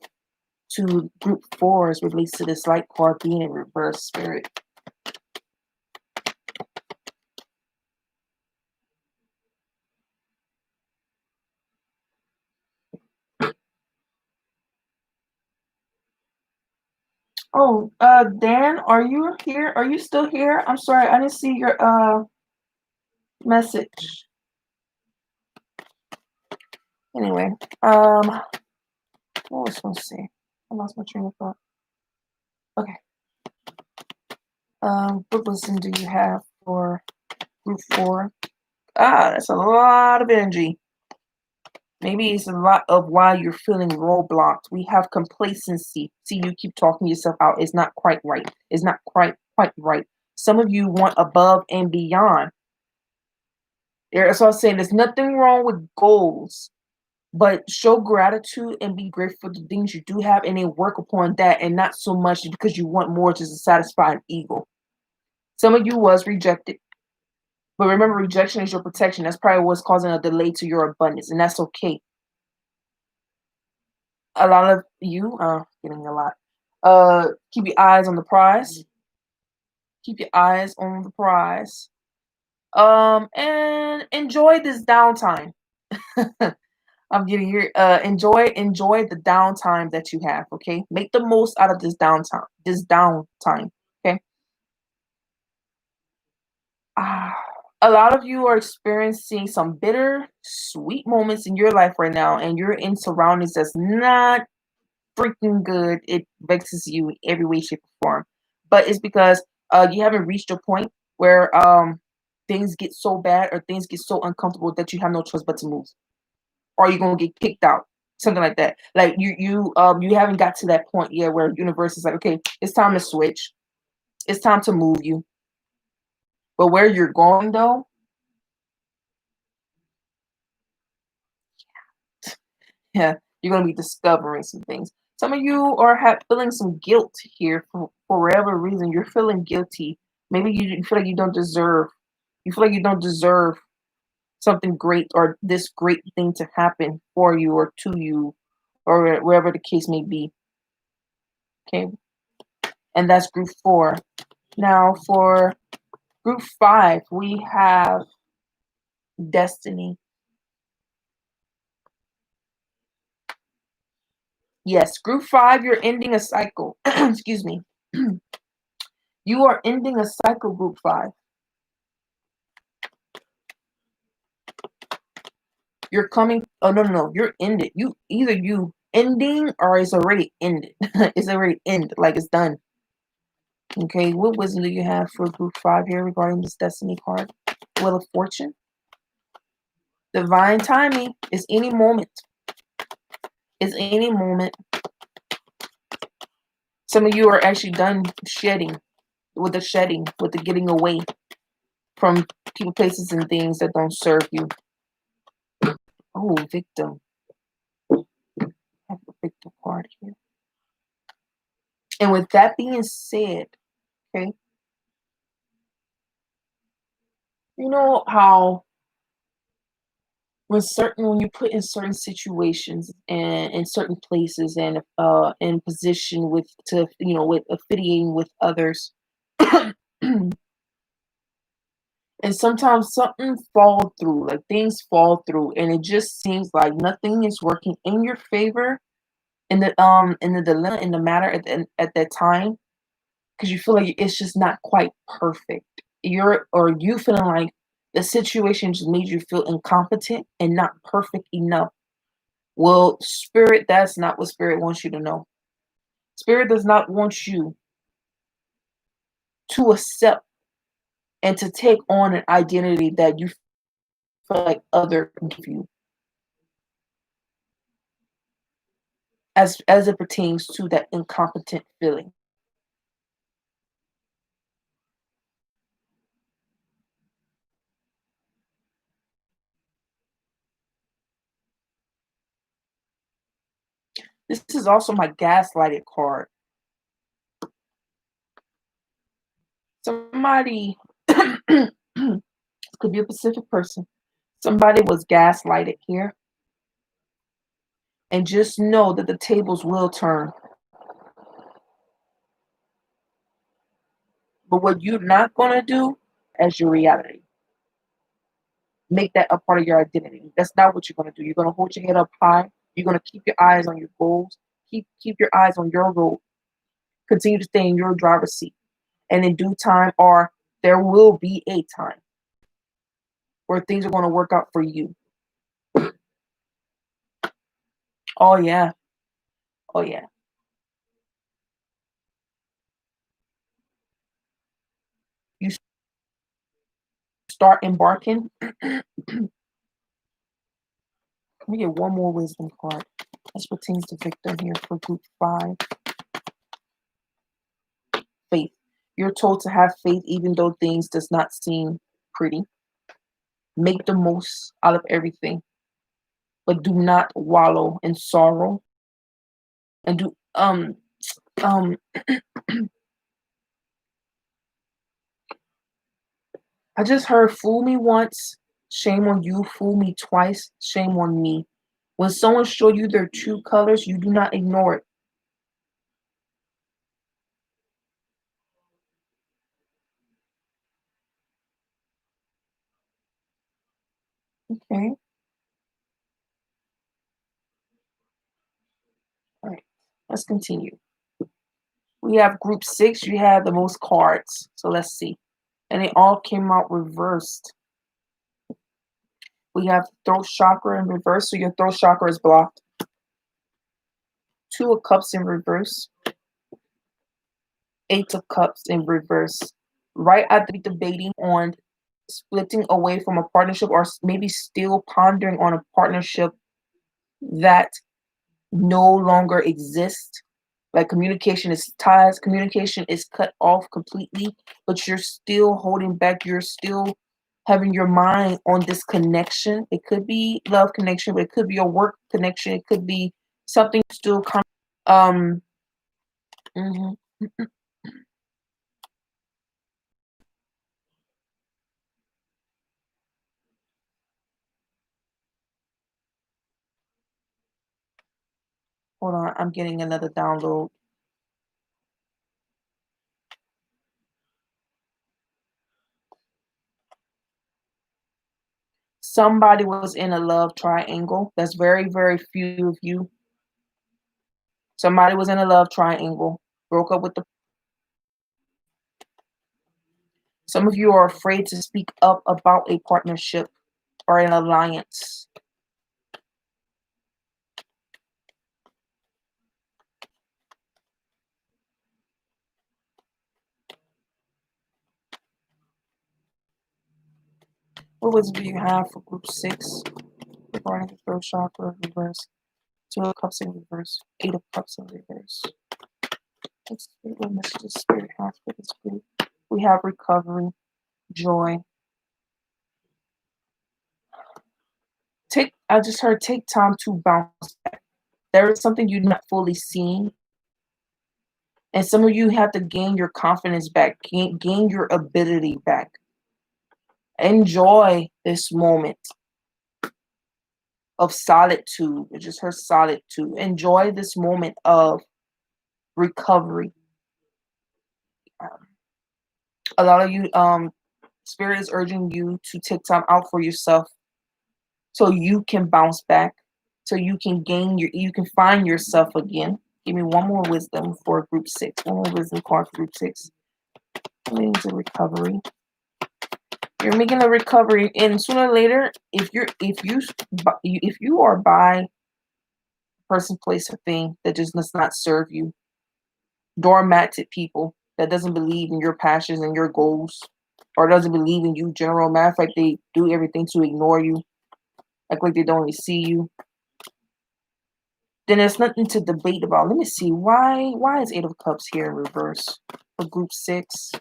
to group 4 as relates to this light card being in reverse, spirit? Oh, Dan, are you here? Are you still here? I'm sorry, I didn't see your message. Anyway, what was I supposed to say? I lost my train of thought. Okay. What wisdom do you have for group 4? That's a lot of energy. Maybe it's a lot of why you're feeling roadblocked. We have complacency. See, you keep talking yourself out. It's not quite right. It's not quite right. Some of you want above and beyond. That's what I was saying. There's nothing wrong with goals, but show gratitude and be grateful for the things you do have, and then work upon that, and not so much because you want more just to satisfy an ego. Some of you was rejected, but remember, rejection is your protection. That's probably what's causing a delay to your abundance, and that's okay. A lot of you, getting a lot. Keep your eyes on the prize. Keep your eyes on the prize. And enjoy this downtime. I'm getting here. Enjoy the downtime that you have. Okay, make the most out of this downtime. Okay. A lot of you are experiencing some bitter, sweet moments in your life right now, and you're in surroundings that's not freaking good. It vexes you in every way, shape, or form. But it's because you haven't reached a point where things get so bad or things get so uncomfortable that you have no choice but to move, or you're gonna get kicked out, something like that. Like you haven't got to that point yet where universe is like, okay, it's time to switch. It's time to move you. But where you're going though, yeah, you're gonna be discovering some things. Some of you are feeling some guilt here for whatever reason. You're feeling guilty. Maybe you feel like you don't deserve. You feel like you don't deserve something great or this great thing to happen for you or to you, or wherever the case may be. Okay, and that's group 4. Now for group 5, we have destiny. Yes, group 5, you're ending a cycle. Excuse me. You are ending a cycle, group 5. You're coming. Oh, no, no, no. You're ended. You ending or it's already ended. It's already ended. Like it's done. Okay. What wisdom do you have for group 5 here regarding this destiny card? Wheel of Fortune. Divine timing is any moment. Is any moment. Some of you are actually done shedding, with the getting away from people, places, and things that don't serve you. Oh, victim. I have a victim card here. And with that being said, okay, you know how when you put in certain situations and in certain places and in position with affiliating with others, and sometimes something fall through, like things fall through, and it just seems like nothing is working in your favor in the dilemma in the matter at that time, because you feel like it's just not quite perfect. You feeling like the situation just made you feel incompetent and not perfect enough. Well, spirit, that's not what spirit wants you to know. Spirit does not want you to accept and to take on an identity that you feel like other can give you as it pertains to that incompetent feeling. This is also my gaslighted card. Somebody could be a Pacific person. Somebody was gaslighted here. And just know that the tables will turn. But what you're not going to do as your reality, make that a part of your identity. That's not what you're going to do. You're going to hold your head up high. You're going to keep your eyes on your goals. Keep your eyes on your road. Continue to stay in your driver's seat. And in due time, or there will be a time where things are going to work out for you. Oh, yeah. Oh, yeah. You start embarking. Let me get one more wisdom card. That's pertains to victim here for group 5. Faith. You're told to have faith even though things does not seem pretty. Make the most out of everything, but do not wallow in sorrow. And do um I just heard fool me once, shame on you, fool me twice, shame on me. When someone show you their true colors, you do not ignore it. Okay. All right. Let's continue. We have group 6. You have the most cards. So let's see. And they all came out reversed. We have throat chakra in reverse, so your throat chakra is blocked. 2 of cups in reverse. 8 of cups in reverse. Right after debating on splitting away from a partnership or maybe still pondering on a partnership that no longer exists. Like communication is cut off completely, but you're still holding back. You're still having your mind on this connection. It could be love connection, but it could be a work connection. It could be something still coming. Um, mhm. Hold on, I'm getting another download. Somebody was in a love triangle. That's very, very few of you. Somebody was in a love triangle, broke up with the. Some of you are afraid to speak up about a partnership or an alliance. What was do you have for group 6 regarding the throat chakra reverse? 2 of Cups in reverse, 8 of Cups in reverse. Let's see what messages Spirit has for this group. We have recovery, joy. I just heard take time to bounce back. There is something you're not fully seeing. And some of you have to gain your confidence back, gain your ability back. Enjoy this moment of solitude. I just heard solitude. Enjoy this moment of recovery. A lot of you, Spirit is urging you to take time out for yourself so you can bounce back, so you can you can find yourself again. Give me one more wisdom for group 6. One more wisdom card for group 6. Leading to recovery. You're making a recovery, and sooner or later, if you are by a person, place, or thing that just does not serve you, doormatted people that doesn't believe in your passions and your goals, or doesn't believe in you, general matter of fact, they do everything to ignore you, act like they don't even see you, then there's nothing to debate about. Let me see, why is 8 of Cups here in reverse for group 6?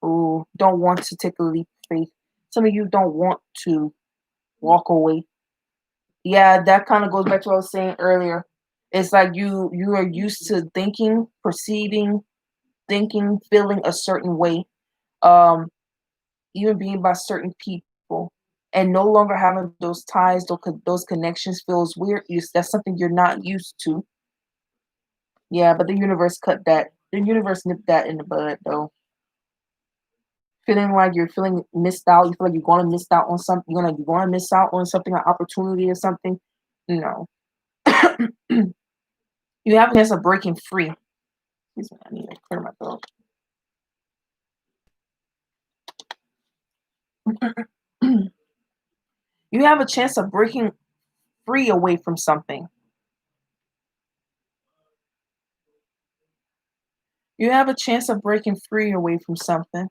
Ooh, don't want to take a leap of faith. Some of you don't want to walk away. Yeah, that kind of goes back to what I was saying earlier. It's like you are used to thinking, perceiving, thinking, feeling a certain way, um, even being by certain people, and no longer having those ties, those connections feels weird. That's something you're not used to. Yeah, but the universe cut that. The universe nipped that in the bud, though. Feeling like you're feeling missed out. You feel like you're going to miss out on something. You're going to miss out on something, an opportunity or something. No. You have a chance of breaking free. Excuse me, I need to clear my throat. You have a chance of breaking free away from something. You have a chance of breaking free away from something,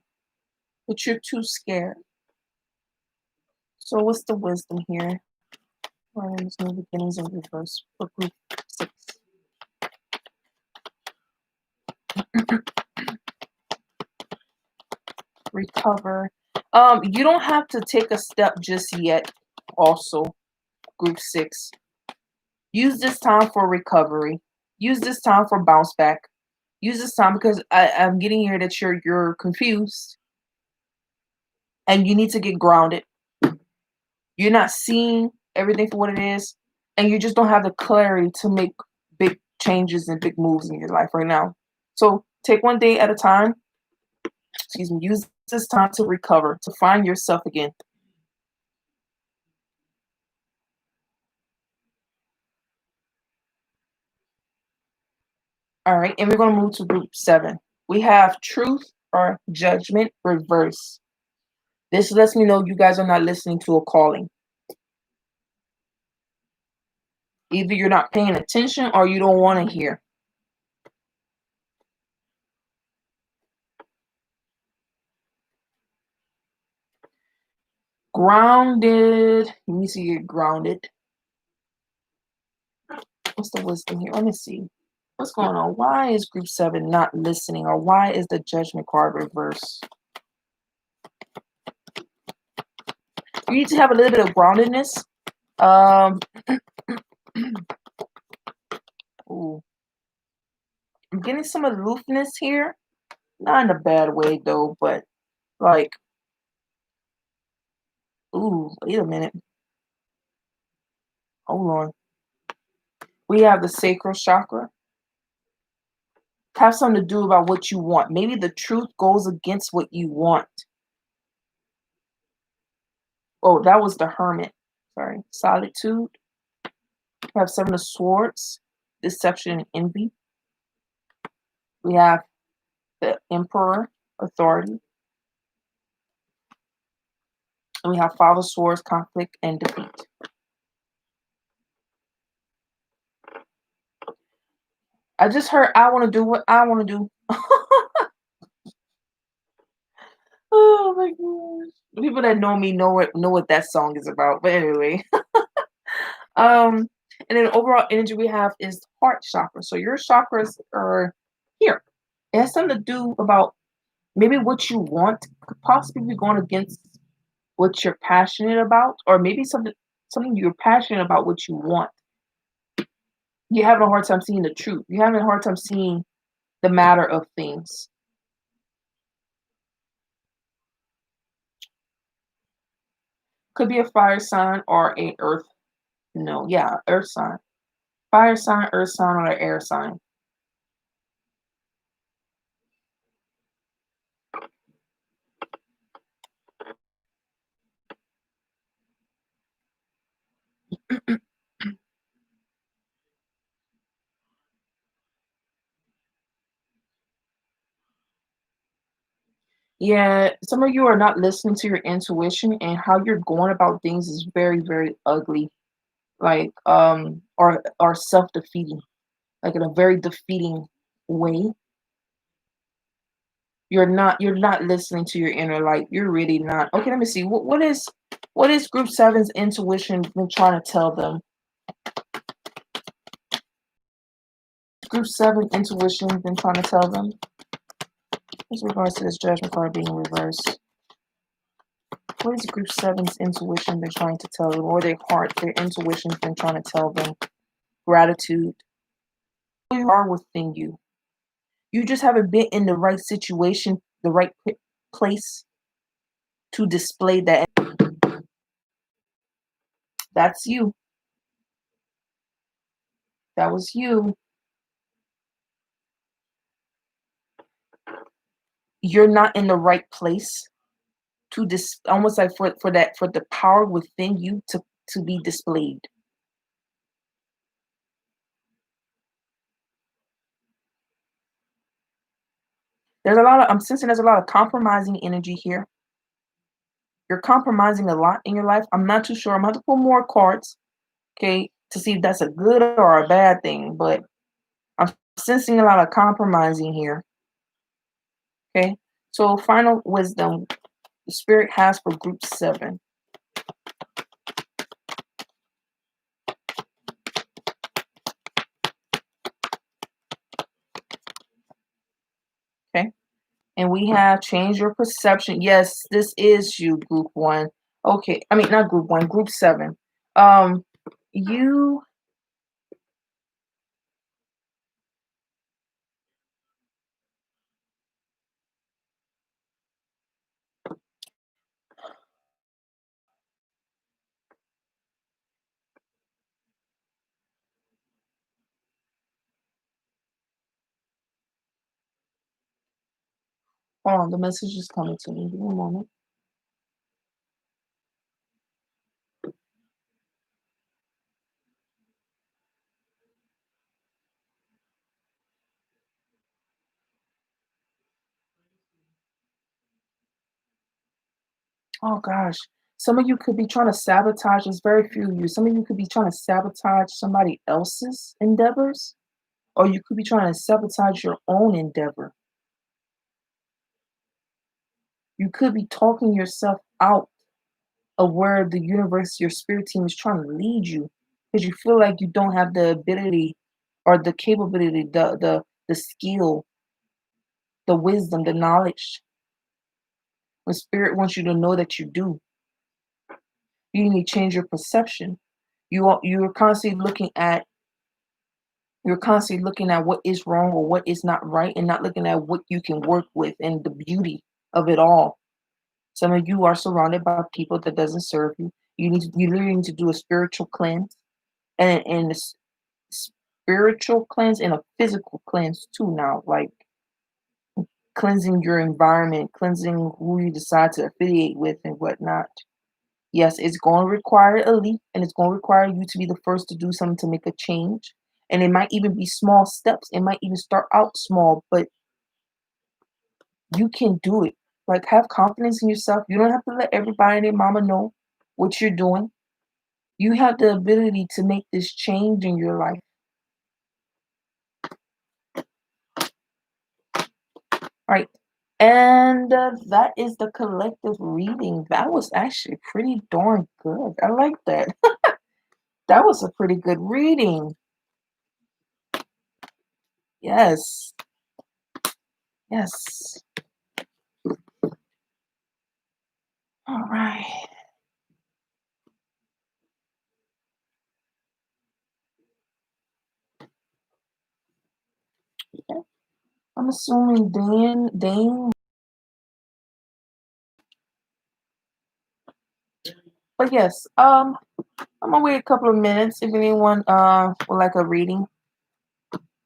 but you're too scared. So what's the wisdom here? There's new beginnings in reverse for group 6. Recover. You don't have to take a step just yet. Also, group 6. Use this time for recovery. Use this time for bounce back. Use this time because I'm getting here that you're confused and you need to get grounded. You're not seeing everything for what it is, and you just don't have the clarity to make big changes and big moves in your life right now. So take one day at a time. Excuse me. Use this time to recover, to find yourself again. All right, and we're going to move to group 7. We have truth or judgment reverse. This lets me know you guys are not listening to a calling. Either you're not paying attention or you don't want to hear. Grounded. Let me see you grounded. What's the wisdom here? Let me see. What's going on? Why is group 7 not listening? Or why is the judgment card reverse? You need to have a little bit of groundedness. Ooh. I'm getting some aloofness here. Not in a bad way though, but like, ooh, wait a minute. Hold on. We have the sacral chakra. Have something to do about what you want. Maybe the truth goes against what you want. Oh, that was the hermit. Sorry. Solitude. We have Seven of Swords, deception and envy. We have the Emperor, authority. And we have Five of Swords, conflict and defeat. I just heard I want to do what I want to do. Oh my gosh. People that know me know what that song is about. But anyway. And then overall energy we have is heart chakra. So your chakras are here. It has something to do about maybe what you want could possibly be going against what you're passionate about, or maybe something you're passionate about what you want. You're having a hard time seeing the truth. You're having a hard time seeing the matter of things. Could be a fire sign or a earth. No, yeah, earth sign. Fire sign, earth sign, or an air sign. Yeah, some of you are not listening to your intuition, and how you're going about things is very, very ugly. Like or self-defeating, like in a very defeating way. You're not listening to your inner light. You're really not. Okay, let me see. What is group seven's intuition been trying to tell them? Group seven intuition been trying to tell them. With regards to this judgment card being reversed. What is group seven's intuition been trying to tell them? Or their heart, their intuition's been trying to tell them? Gratitude. Who you are within you. You just haven't been in the right situation, the right place to display that. That's you. That was you. You're not in the right place to almost like for the power within you to be displayed. I'm sensing there's a lot of compromising energy here. You're compromising a lot in your life. I'm not too sure. I'm going to pull more cards, okay, to see if that's a good or a bad thing, but I'm sensing a lot of compromising here. Okay. So final wisdom the spirit has for group 7. Okay. And we have changed your perception. Yes, this is you, group 1. Okay. I mean, not group 1, group 7. You hold on, the message is coming to me. Give me a moment. Oh gosh. Some of you could be trying to sabotage, there's very few of you. Some of you could be trying to sabotage somebody else's endeavors, or you could be trying to sabotage your own endeavor. You could be talking yourself out of where the universe, your spirit team is trying to lead you because you feel like you don't have the ability or the capability, the skill, the wisdom, the knowledge. When spirit wants you to know that you do. You need to change your perception. You're constantly looking at what is wrong or what is not right, and not looking at what you can work with and the beauty of it all. Some of you are surrounded by people that doesn't serve you. You literally need to do a spiritual cleanse, and a spiritual cleanse and a physical cleanse too now, like cleansing your environment, cleansing who you decide to affiliate with and whatnot. Yes, it's going to require a leap, and it's going to require you to be the first to do something to make a change. And it might even be small steps. It might even start out small, but you can do it. Like, have confidence in yourself. You don't have to let everybody and their mama know what you're doing. You have the ability to make this change in your life. Right. And that is the collective reading. That was actually pretty darn good. I like that. That was a pretty good reading. Yes. Yes. All right. Yeah. I'm assuming Dane. But yes, I'm gonna wait a couple of minutes if anyone would like a reading.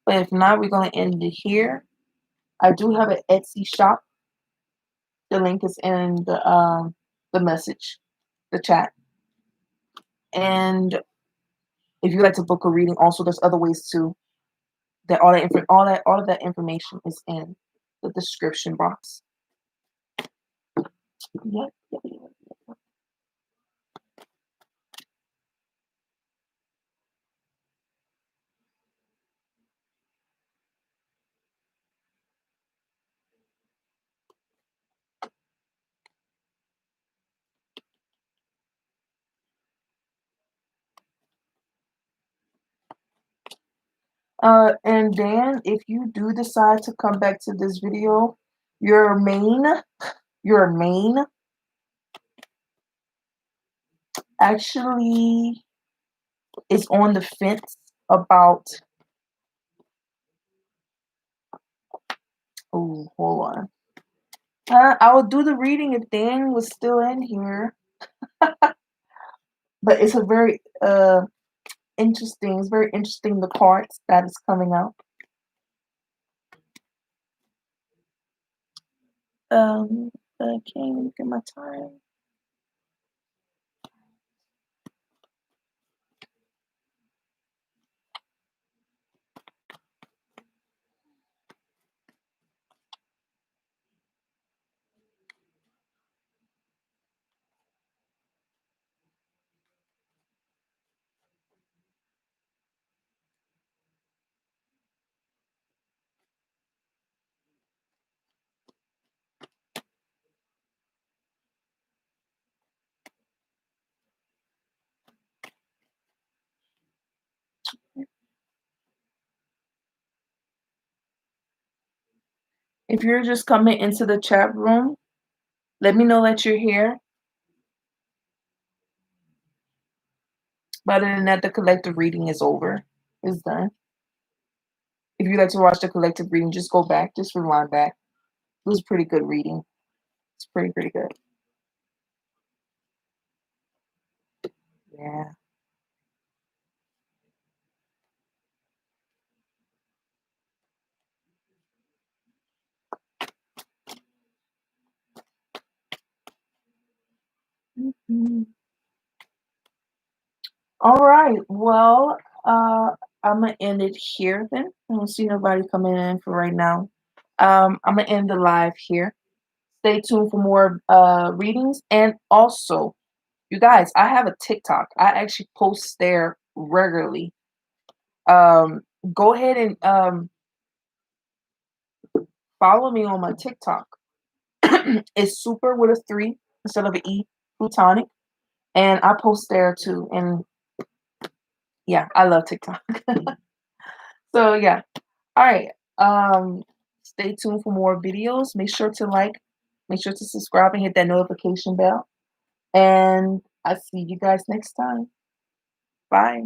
But if not, we're gonna end it here. I do have an Etsy shop. The link is in the message, the chat. And if you like to book a reading, also there's other ways too. That all of that information is in the description box. Yep, yep, yep. And Dan, if you do decide to come back to this video, your main actually is on the fence about. Oh, hold on. I would do the reading if Dan was still in here, but it's a very interesting. It's very interesting the cards that is coming out. I can't look at my time. If you're just coming into the chat room, let me know that you're here. But other than that, the collective reading is over. It's done. If you'd like to watch the collective reading, just go back, just rewind back. It was a pretty good reading. It's pretty good. Yeah. Mhm. All right. Well, I'm gonna end it here then. I don't see nobody coming in for right now. I'm gonna end the live here. Stay tuned for more readings. And also, you guys, I have a TikTok. I actually post there regularly. Um, Go ahead and follow me on my TikTok. It's super with a 3 instead of an E, Plutonic. And I post there too. And yeah, I love TikTok. So yeah. All right. Stay tuned for more videos. Make sure to like, make sure to subscribe and hit that notification bell. And I see you guys next time. Bye.